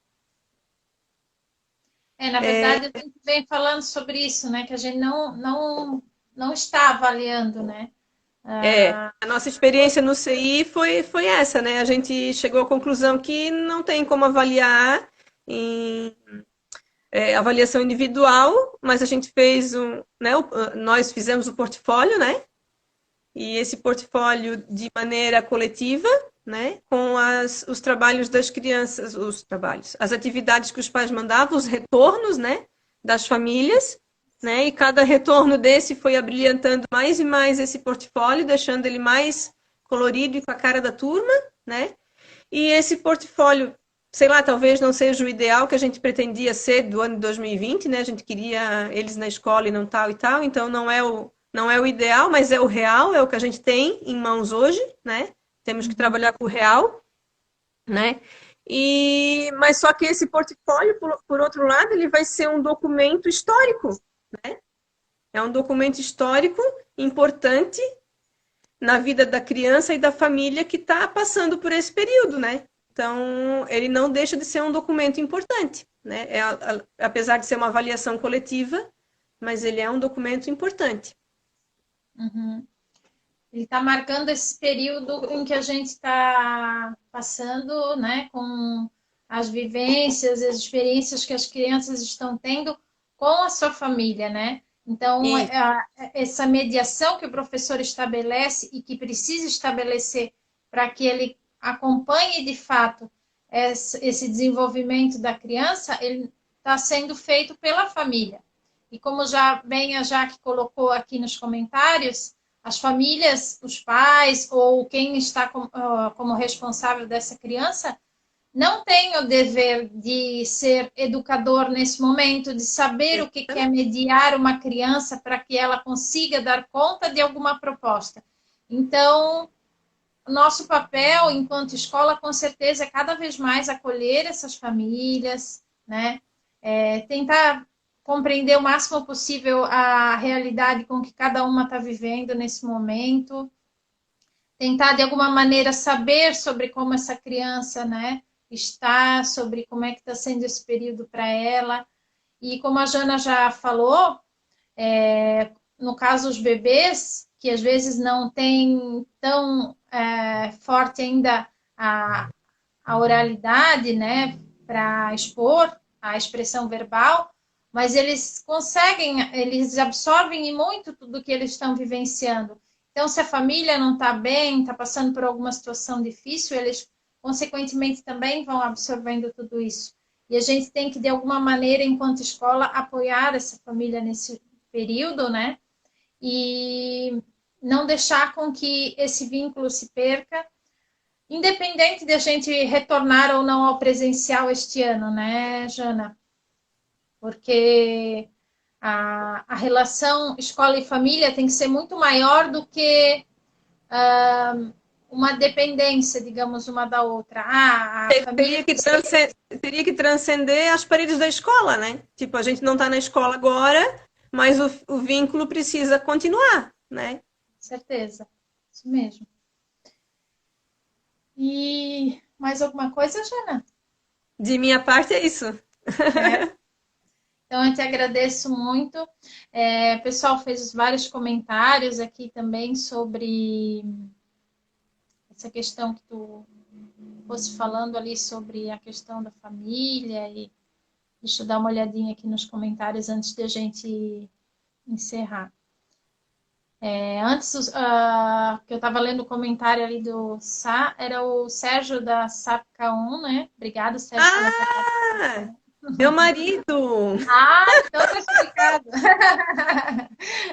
Na verdade, a gente vem falando sobre isso, né? Que a gente não está avaliando, né? A nossa experiência no CI foi essa, né? A gente chegou à conclusão que não tem como avaliar em avaliação individual, mas a gente fez nós fizemos o portfólio, né? E esse portfólio de maneira coletiva, né? Com os trabalhos das crianças, as atividades que os pais mandavam, os retornos, né? Das famílias. Né? E cada retorno desse foi abrilhantando mais e mais esse portfólio, deixando ele mais colorido e com a cara da turma, né? E esse portfólio sei lá, talvez não seja o ideal que a gente pretendia ser do ano de 2020, né? A gente queria eles na escola e não tal e tal, então não é o ideal, mas é o real, é o que a gente tem em mãos hoje, né? Temos que Uhum. trabalhar com o real, né? Mas só que esse portfólio, por outro lado, ele vai ser um documento histórico, né? É um documento histórico importante na vida da criança e da família que está passando por esse período, né? Então, ele não deixa de ser um documento importante, né? Apesar de ser uma avaliação coletiva, mas ele é um documento importante. Uhum. Ele está marcando esse período em que a gente está passando, né, com as vivências, as experiências que as crianças estão tendo com a sua família, né? Então, E essa mediação que o professor estabelece e que precisa estabelecer para que ele acompanhe de fato esse desenvolvimento da criança, ele está sendo feito pela família. E como já bem a Jaque colocou aqui nos comentários, as famílias, os pais ou quem está como responsável dessa criança não tem o dever de ser educador nesse momento, de saber o que é mediar uma criança para que ela consiga dar conta de alguma proposta. Então, nosso papel enquanto escola, com certeza, é cada vez mais acolher essas famílias, né? Tentar compreender o máximo possível a realidade com que cada uma está vivendo nesse momento, tentar de alguma maneira saber sobre como essa criança, né, está, sobre como é que está sendo esse período para ela. E como a Jana já falou, no caso os bebês, que às vezes não têm tão forte ainda a oralidade, né, para expor a expressão verbal, mas eles conseguem, eles absorvem muito tudo que eles estão vivenciando. Então, se a família não está bem, está passando por alguma situação difícil, eles, consequentemente, também vão absorvendo tudo isso. E a gente tem que, de alguma maneira, enquanto escola, apoiar essa família nesse período, né? E não deixar com que esse vínculo se perca, independente de a gente retornar ou não ao presencial este ano, né, Jana? Porque a relação escola e família tem que ser muito maior do que uma dependência, digamos, uma da outra. A família teria que transcender as paredes da escola, né? Tipo, a gente não está na escola agora, mas o vínculo precisa continuar, né? Certeza, isso mesmo. E mais alguma coisa, Jana? De minha parte é isso. Então, eu te agradeço muito. O pessoal fez vários comentários aqui também sobre essa questão que tu fosse falando ali sobre a questão da família. E deixa eu dar uma olhadinha aqui nos comentários antes de a gente encerrar. Antes, que eu estava lendo o comentário ali do Sá, era o Sérgio da SAPK1, né? Obrigada, Sérgio, pela tua participação. Meu marido! Então tá explicado.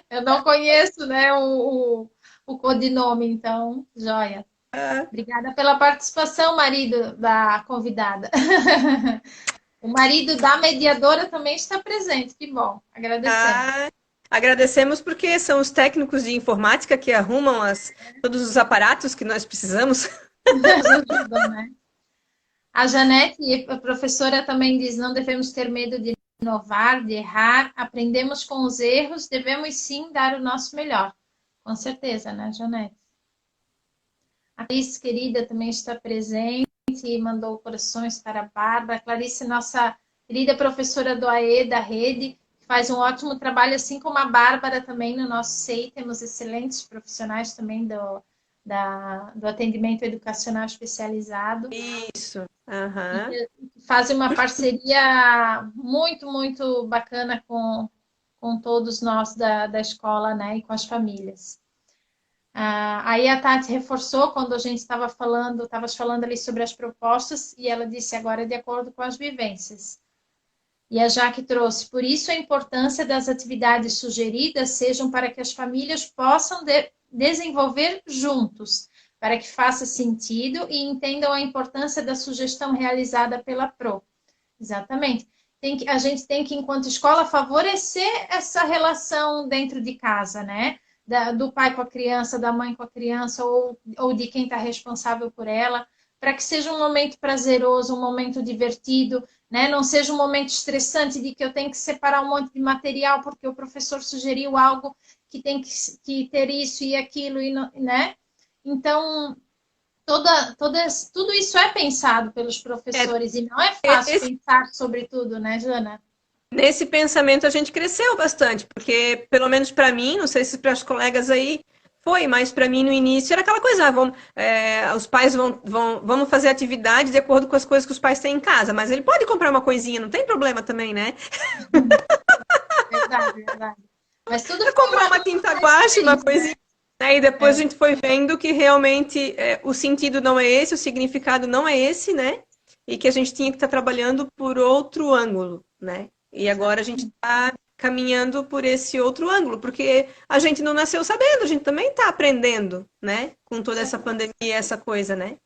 Eu não conheço, né, o codinome, então, joia. Obrigada pela participação, marido da convidada. O marido da mediadora também está presente, que bom, agradecemos. Agradecemos porque são os técnicos de informática que arrumam todos os aparatos que nós precisamos. Nos ajudam, né? A Janete, a professora, também diz: não devemos ter medo de inovar, de errar, aprendemos com os erros, devemos sim dar o nosso melhor. Com certeza, né, Janete? A Clarice, querida, também está presente e mandou corações para a Bárbara. A Clarice, nossa querida professora do AE, da rede, que faz um ótimo trabalho, assim como a Bárbara também no nosso SEI. Temos excelentes profissionais também do atendimento educacional especializado. Isso. Uhum. E fazem uma parceria muito, muito bacana com todos nós da escola, né, e com as famílias. Aí a Tati reforçou quando a gente estava falando ali sobre as propostas, e ela disse agora de acordo com as vivências. E a Jaque trouxe: por isso a importância das atividades sugeridas sejam para que as famílias possam desenvolver juntos, para que faça sentido e entendam a importância da sugestão realizada pela PRO. Exatamente. A gente tem que, enquanto escola, favorecer essa relação dentro de casa, né? Do pai com a criança, da mãe com a criança, ou de quem está responsável por ela, para que seja um momento prazeroso, um momento divertido, né? Não seja um momento estressante de que eu tenho que separar um monte de material porque o professor sugeriu algo que tem que ter isso e aquilo, né? Então, tudo isso é pensado pelos professores e não é fácil Esse, pensar sobre tudo, né, Jana? nesse pensamento a gente cresceu bastante, porque pelo menos para mim, não sei se para as colegas aí foi, mas para mim no início era aquela coisa, os pais vamos fazer atividade de acordo com as coisas que os pais têm em casa, mas ele pode comprar uma coisinha, não tem problema também, né? Verdade, verdade. Mas tudo Para foi comprar uma tinta guache, uma coisinha. Né? E depois a gente foi vendo que realmente o sentido não é esse, o significado não é esse, né? E que a gente tinha que estar trabalhando por outro ângulo, né? E agora a gente está caminhando por esse outro ângulo, porque a gente não nasceu sabendo, a gente também está aprendendo, né? Com toda essa pandemia, essa coisa, né?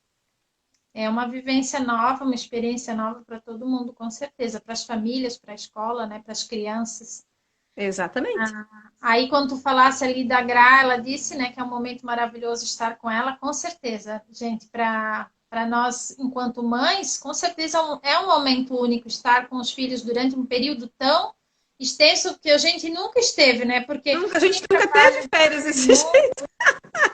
É uma vivência nova, uma experiência nova para todo mundo, com certeza, para as famílias, para a escola, né, para as crianças. Exatamente. Aí, quando tu falasse ali da Gra, ela disse, né, que é um momento maravilhoso estar com ela, com certeza, gente, para nós, enquanto mães, com certeza é um momento único estar com os filhos durante um período tão extenso que a gente nunca esteve, né? Porque A gente quem nunca trabalha teve férias desse nunca, jeito,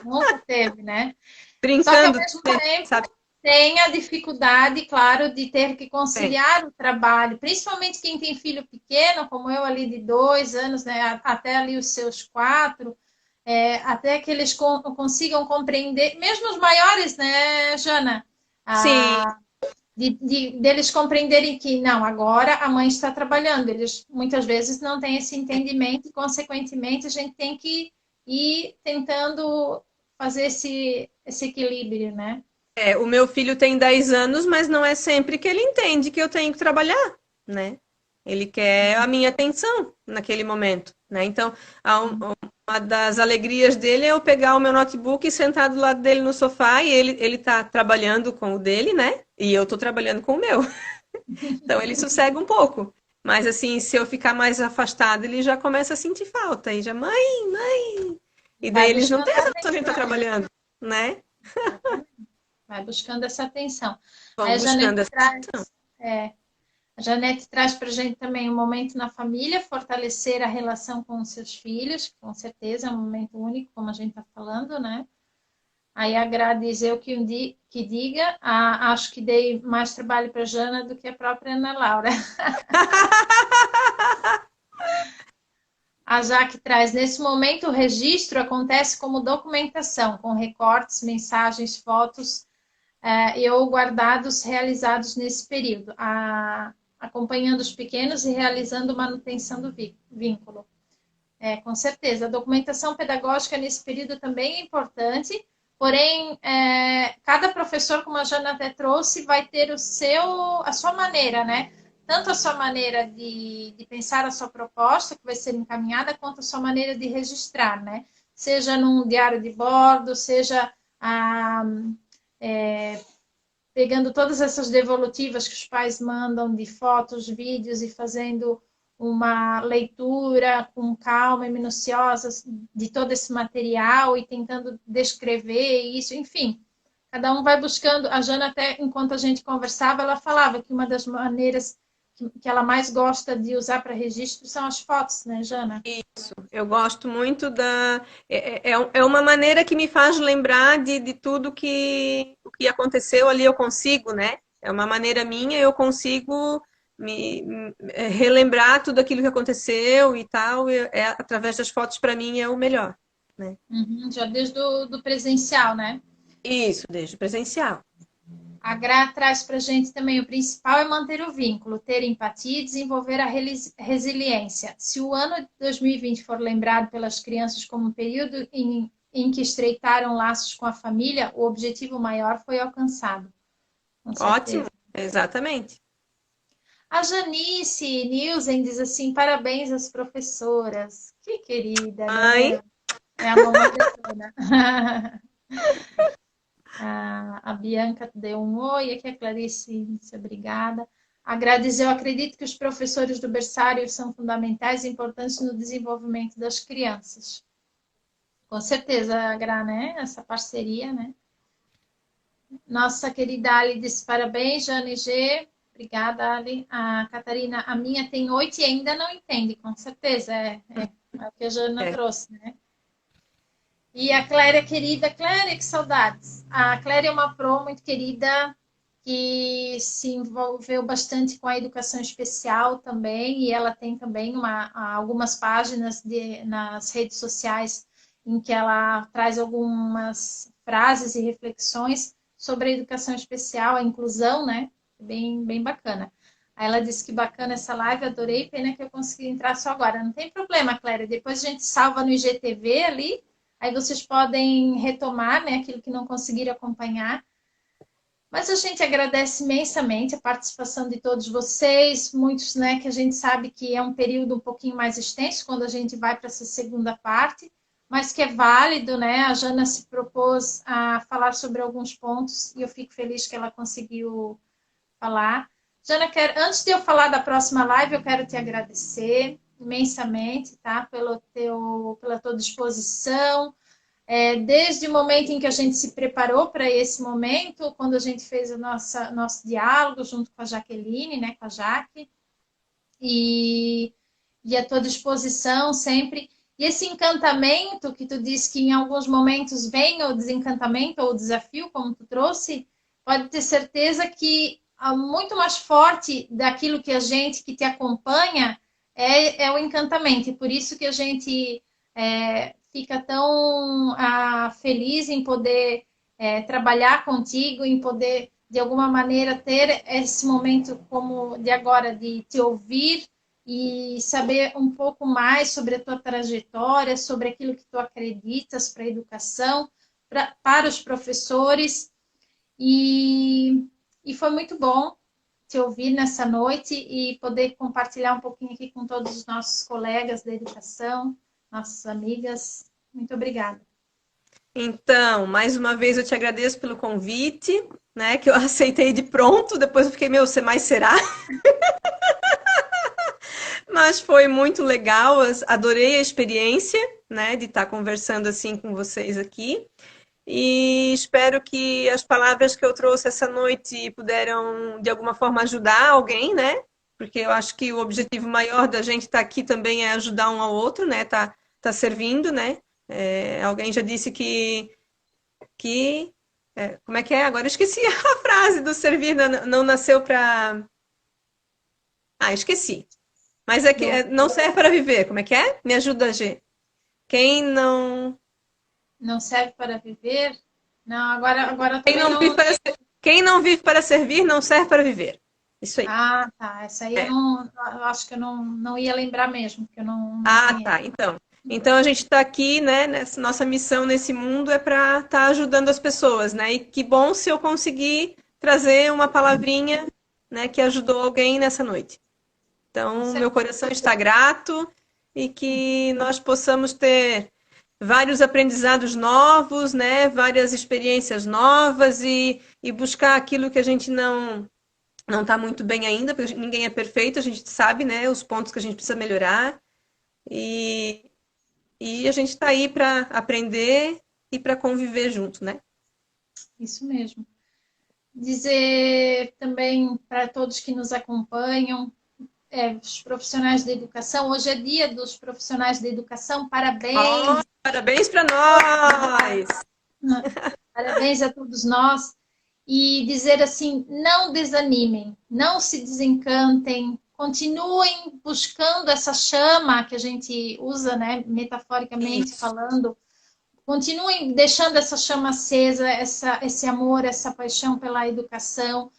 nunca teve, né? Só que ao brincando, mesmo tempo sabe? tem a dificuldade, claro, de ter que É. conciliar o trabalho, principalmente quem tem filho pequeno, como eu ali de 2 anos, né, até ali os seus 4, até que eles consigam compreender, mesmo os maiores, né, Jana? Sim, Deles compreenderem que não, agora a mãe está trabalhando. Eles muitas vezes não têm esse entendimento e, consequentemente, a gente tem que ir tentando fazer esse equilíbrio, né? o meu filho tem 10 anos, mas não é sempre que ele entende que eu tenho que trabalhar, né? Ele quer a minha atenção naquele momento, né? Então, uma das alegrias dele é eu pegar o meu notebook e sentar do lado dele no sofá e ele tá trabalhando com o dele, né? E eu tô trabalhando com o meu. Então, ele sossega um pouco. Mas, assim, se eu ficar mais afastada, ele já começa a sentir falta. E já, mãe. E daí Vai eles não buscando têm a essa noção que a gente tá atenção, trabalhando, né? vai buscando essa atenção. Aí Vão buscando essa atenção. é, a Janete traz para a gente também um momento na família, fortalecer a relação com os seus filhos, com certeza é um momento único, como a gente está falando, né? Aí a Gra diz, eu que diga, acho que dei mais trabalho para a Jana do que a própria Ana Laura. A Jaque traz, nesse momento o registro acontece como documentação, com recortes, mensagens, fotos e ou guardados realizados nesse período, acompanhando os pequenos e realizando manutenção do vínculo. Com certeza. A documentação pedagógica nesse período também é importante, porém, cada professor, como a Jana até trouxe, vai ter a sua maneira, né? Tanto a sua maneira de pensar a sua proposta, que vai ser encaminhada, quanto a sua maneira de registrar, né? Seja num diário de bordo, seja pegando todas essas devolutivas que os pais mandam de fotos, vídeos e fazendo uma leitura com calma e minuciosa de todo esse material e tentando descrever isso, enfim. Cada um vai buscando. A Jana, até enquanto a gente conversava, ela falava que uma das maneiras que ela mais gosta de usar para registro são as fotos, né, Jana? Eu gosto muito é uma maneira que me faz lembrar de tudo o que aconteceu ali, eu consigo, né? É uma maneira minha, eu consigo relembrar tudo aquilo que aconteceu e tal. Através das fotos, para mim, é o melhor, né? Uhum, já desde do presencial, né? Isso, desde o presencial. A Gra traz para a gente também o principal é manter o vínculo, ter empatia e desenvolver a resiliência. Se o ano de 2020 for lembrado pelas crianças como um período em que estreitaram laços com a família, o objetivo maior foi alcançado. Com Ótimo, certeza. exatamente. A Janice Nilsen diz assim: parabéns às professoras. Que querida, Mãe, né? É a mamãe da Jana. A Bianca deu um oi, aqui a Clarice disse obrigada. Agradecer, eu acredito que os professores do berçário são fundamentais e importantes no desenvolvimento das crianças. Com certeza, Gra, né? Essa parceria, né? Nossa querida Ali disse parabéns, Jane G. Obrigada, Ali. A Catarina, a minha tem 8 e ainda não entende, com certeza. É o que a Jana trouxe, né? E a Cléria, querida, Cléria, que saudades. A Cléria é uma pro muito querida, que se envolveu bastante com a educação especial também, e ela tem também algumas páginas nas redes sociais em que ela traz algumas frases e reflexões sobre a educação especial, a inclusão, né? Bem bacana. Aí ela disse que bacana essa live, adorei, pena que eu consegui entrar só agora. Não tem problema, Cléria, depois a gente salva no IGTV ali, aí vocês podem retomar, né, aquilo que não conseguiram acompanhar. Mas a gente agradece imensamente a participação de todos vocês, muitos, né, que a gente sabe que é um período um pouquinho mais extenso quando a gente vai para essa segunda parte, mas que é válido, né? A Jana se propôs a falar sobre alguns pontos e eu fico feliz que ela conseguiu falar. Jana, antes de eu falar da próxima live, eu quero te agradecer imensamente, tá? Pela tua disposição, desde o momento em que a gente se preparou para esse momento, quando a gente fez o nosso diálogo junto com a Jaqueline, né, com a Jaque, e a tua disposição sempre. E esse encantamento que tu disse que em alguns momentos vem o desencantamento ou o desafio, como tu trouxe, pode ter certeza que muito mais forte daquilo que a gente que te acompanha é o encantamento. E por isso que a gente fica tão feliz em poder trabalhar contigo, em poder, de alguma maneira, ter esse momento como de agora, de te ouvir e saber um pouco mais sobre a tua trajetória, sobre aquilo que tu acreditas para a educação, para os professores. E foi muito bom te ouvir nessa noite e poder compartilhar um pouquinho aqui com todos os nossos colegas da educação, nossas amigas. Muito obrigada. Então, mais uma vez eu te agradeço pelo convite, né, que eu aceitei de pronto, depois eu fiquei, mais será? Mas foi muito legal, adorei a experiência, né, de estar conversando assim com vocês aqui. E espero que as palavras que eu trouxe essa noite puderam, de alguma forma, ajudar alguém, né? Porque eu acho que o objetivo maior da gente estar aqui também é ajudar um ao outro, né? Tá servindo, né? Alguém já disse como é que é? Agora eu esqueci a frase do servir não nasceu para... Ah, esqueci. Mas é que não serve para viver. Como é que é? Me ajuda, G. Quem não... Não serve para viver? Não, agora Quem não vive para servir, não serve para viver. Isso aí. Ah, tá. Essa aí eu acho que eu não ia lembrar mesmo, porque eu não tá. Então a gente está aqui, né? Nessa nossa missão nesse mundo é para estar ajudando as pessoas, né? E que bom se eu conseguir trazer uma palavrinha, né, que ajudou alguém nessa noite. Então, meu coração está grato e que nós possamos ter vários aprendizados novos, né? Várias experiências novas e buscar aquilo que a gente não está muito bem ainda, porque ninguém é perfeito, a gente sabe, né? Os pontos que a gente precisa melhorar. E a gente está aí para aprender e para conviver junto, né? Isso mesmo. Dizer também para todos que nos acompanham, os profissionais da educação, hoje é dia dos profissionais da educação, parabéns! Parabéns para nós! Parabéns a todos nós. E dizer assim, não desanimem, não se desencantem, continuem buscando essa chama que a gente usa, né, metaforicamente falando, continuem deixando essa chama acesa, esse amor, essa paixão pela educação,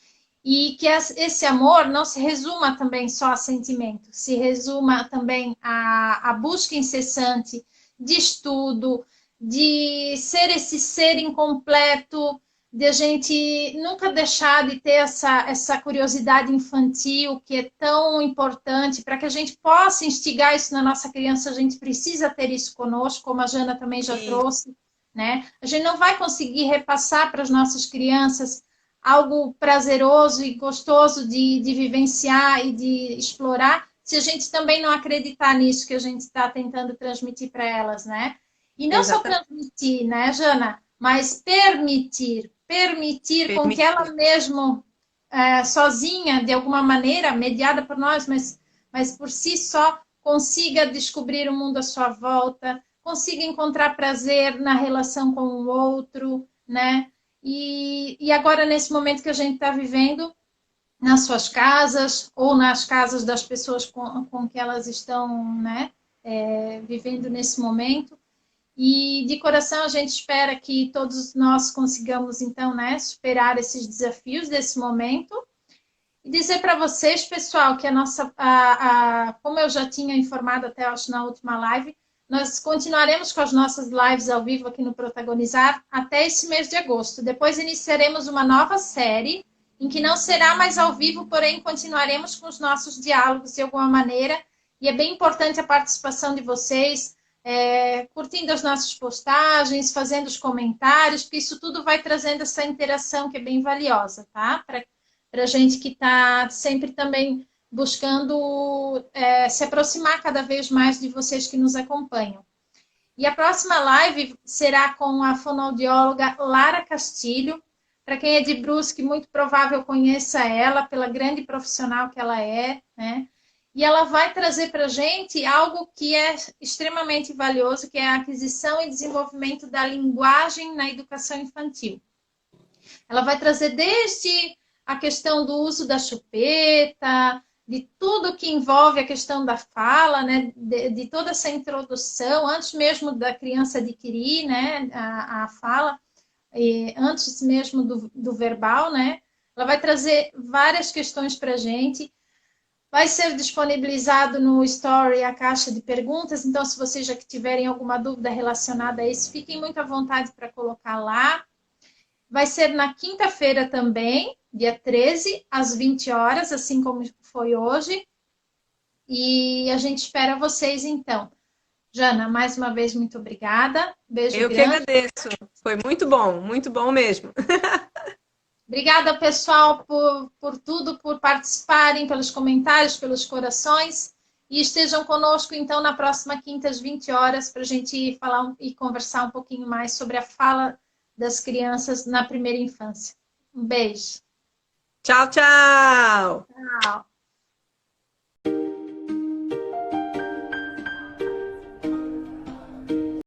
e que esse amor não se resuma também só a sentimento, se resuma também a busca incessante de estudo, de ser esse ser incompleto, de a gente nunca deixar de ter essa curiosidade infantil que é tão importante. Para que a gente possa instigar isso na nossa criança, a gente precisa ter isso conosco, como a Jana também já trouxe, né? A gente não vai conseguir repassar para as nossas crianças algo prazeroso e gostoso de vivenciar e de explorar, se a gente também não acreditar nisso que a gente está tentando transmitir para elas, né? E não só Exatamente. transmitir, né, Jana? Mas permitir com que ela Permitir. mesmo, sozinha, de alguma maneira, mediada por nós, mas por si só, consiga descobrir o mundo à sua volta, consiga encontrar prazer na relação com o outro, né? E agora, nesse momento que a gente está vivendo, nas suas casas ou nas casas das pessoas com que elas estão, né, vivendo nesse momento. E de coração a gente espera que todos nós consigamos, então, né, superar esses desafios desse momento. E dizer para vocês, pessoal, que como eu já tinha informado até acho na última live, nós continuaremos com as nossas lives ao vivo aqui no Protagonizar até esse mês de agosto. Depois iniciaremos uma nova série em que não será mais ao vivo, porém continuaremos com os nossos diálogos de alguma maneira. E é bem importante a participação de vocês, curtindo as nossas postagens, fazendo os comentários, porque isso tudo vai trazendo essa interação que é bem valiosa, tá? Para a gente que está sempre também buscando se aproximar cada vez mais de vocês que nos acompanham. E a próxima live será com a fonoaudióloga Lara Castilho. Para quem é de Brusque, muito provável conheça ela pela grande profissional que ela é, né? E ela vai trazer para a gente algo que é extremamente valioso, que é a aquisição e desenvolvimento da linguagem na educação infantil. Ela vai trazer desde a questão do uso da chupeta, de tudo que envolve a questão da fala, né? De toda essa introdução, antes mesmo da criança adquirir, né, a fala, antes mesmo do verbal, né? Ela vai trazer várias questões para a gente. Vai ser disponibilizado no Story a caixa de perguntas, então se vocês já tiverem alguma dúvida relacionada a isso, fiquem muito à vontade para colocar lá. Vai ser na quinta-feira também, dia 13, às 20 horas, assim como foi hoje. E a gente espera vocês, então. Jana, mais uma vez, muito obrigada. Beijo Eu que grande. agradeço. Foi muito bom mesmo. Obrigada, pessoal, por tudo, por participarem, pelos comentários, pelos corações. E estejam conosco, então, na próxima quinta, às 20 horas, para a gente falar e conversar um pouquinho mais sobre a fala das crianças na primeira infância. Um beijo. Tchau, tchau! Tchau.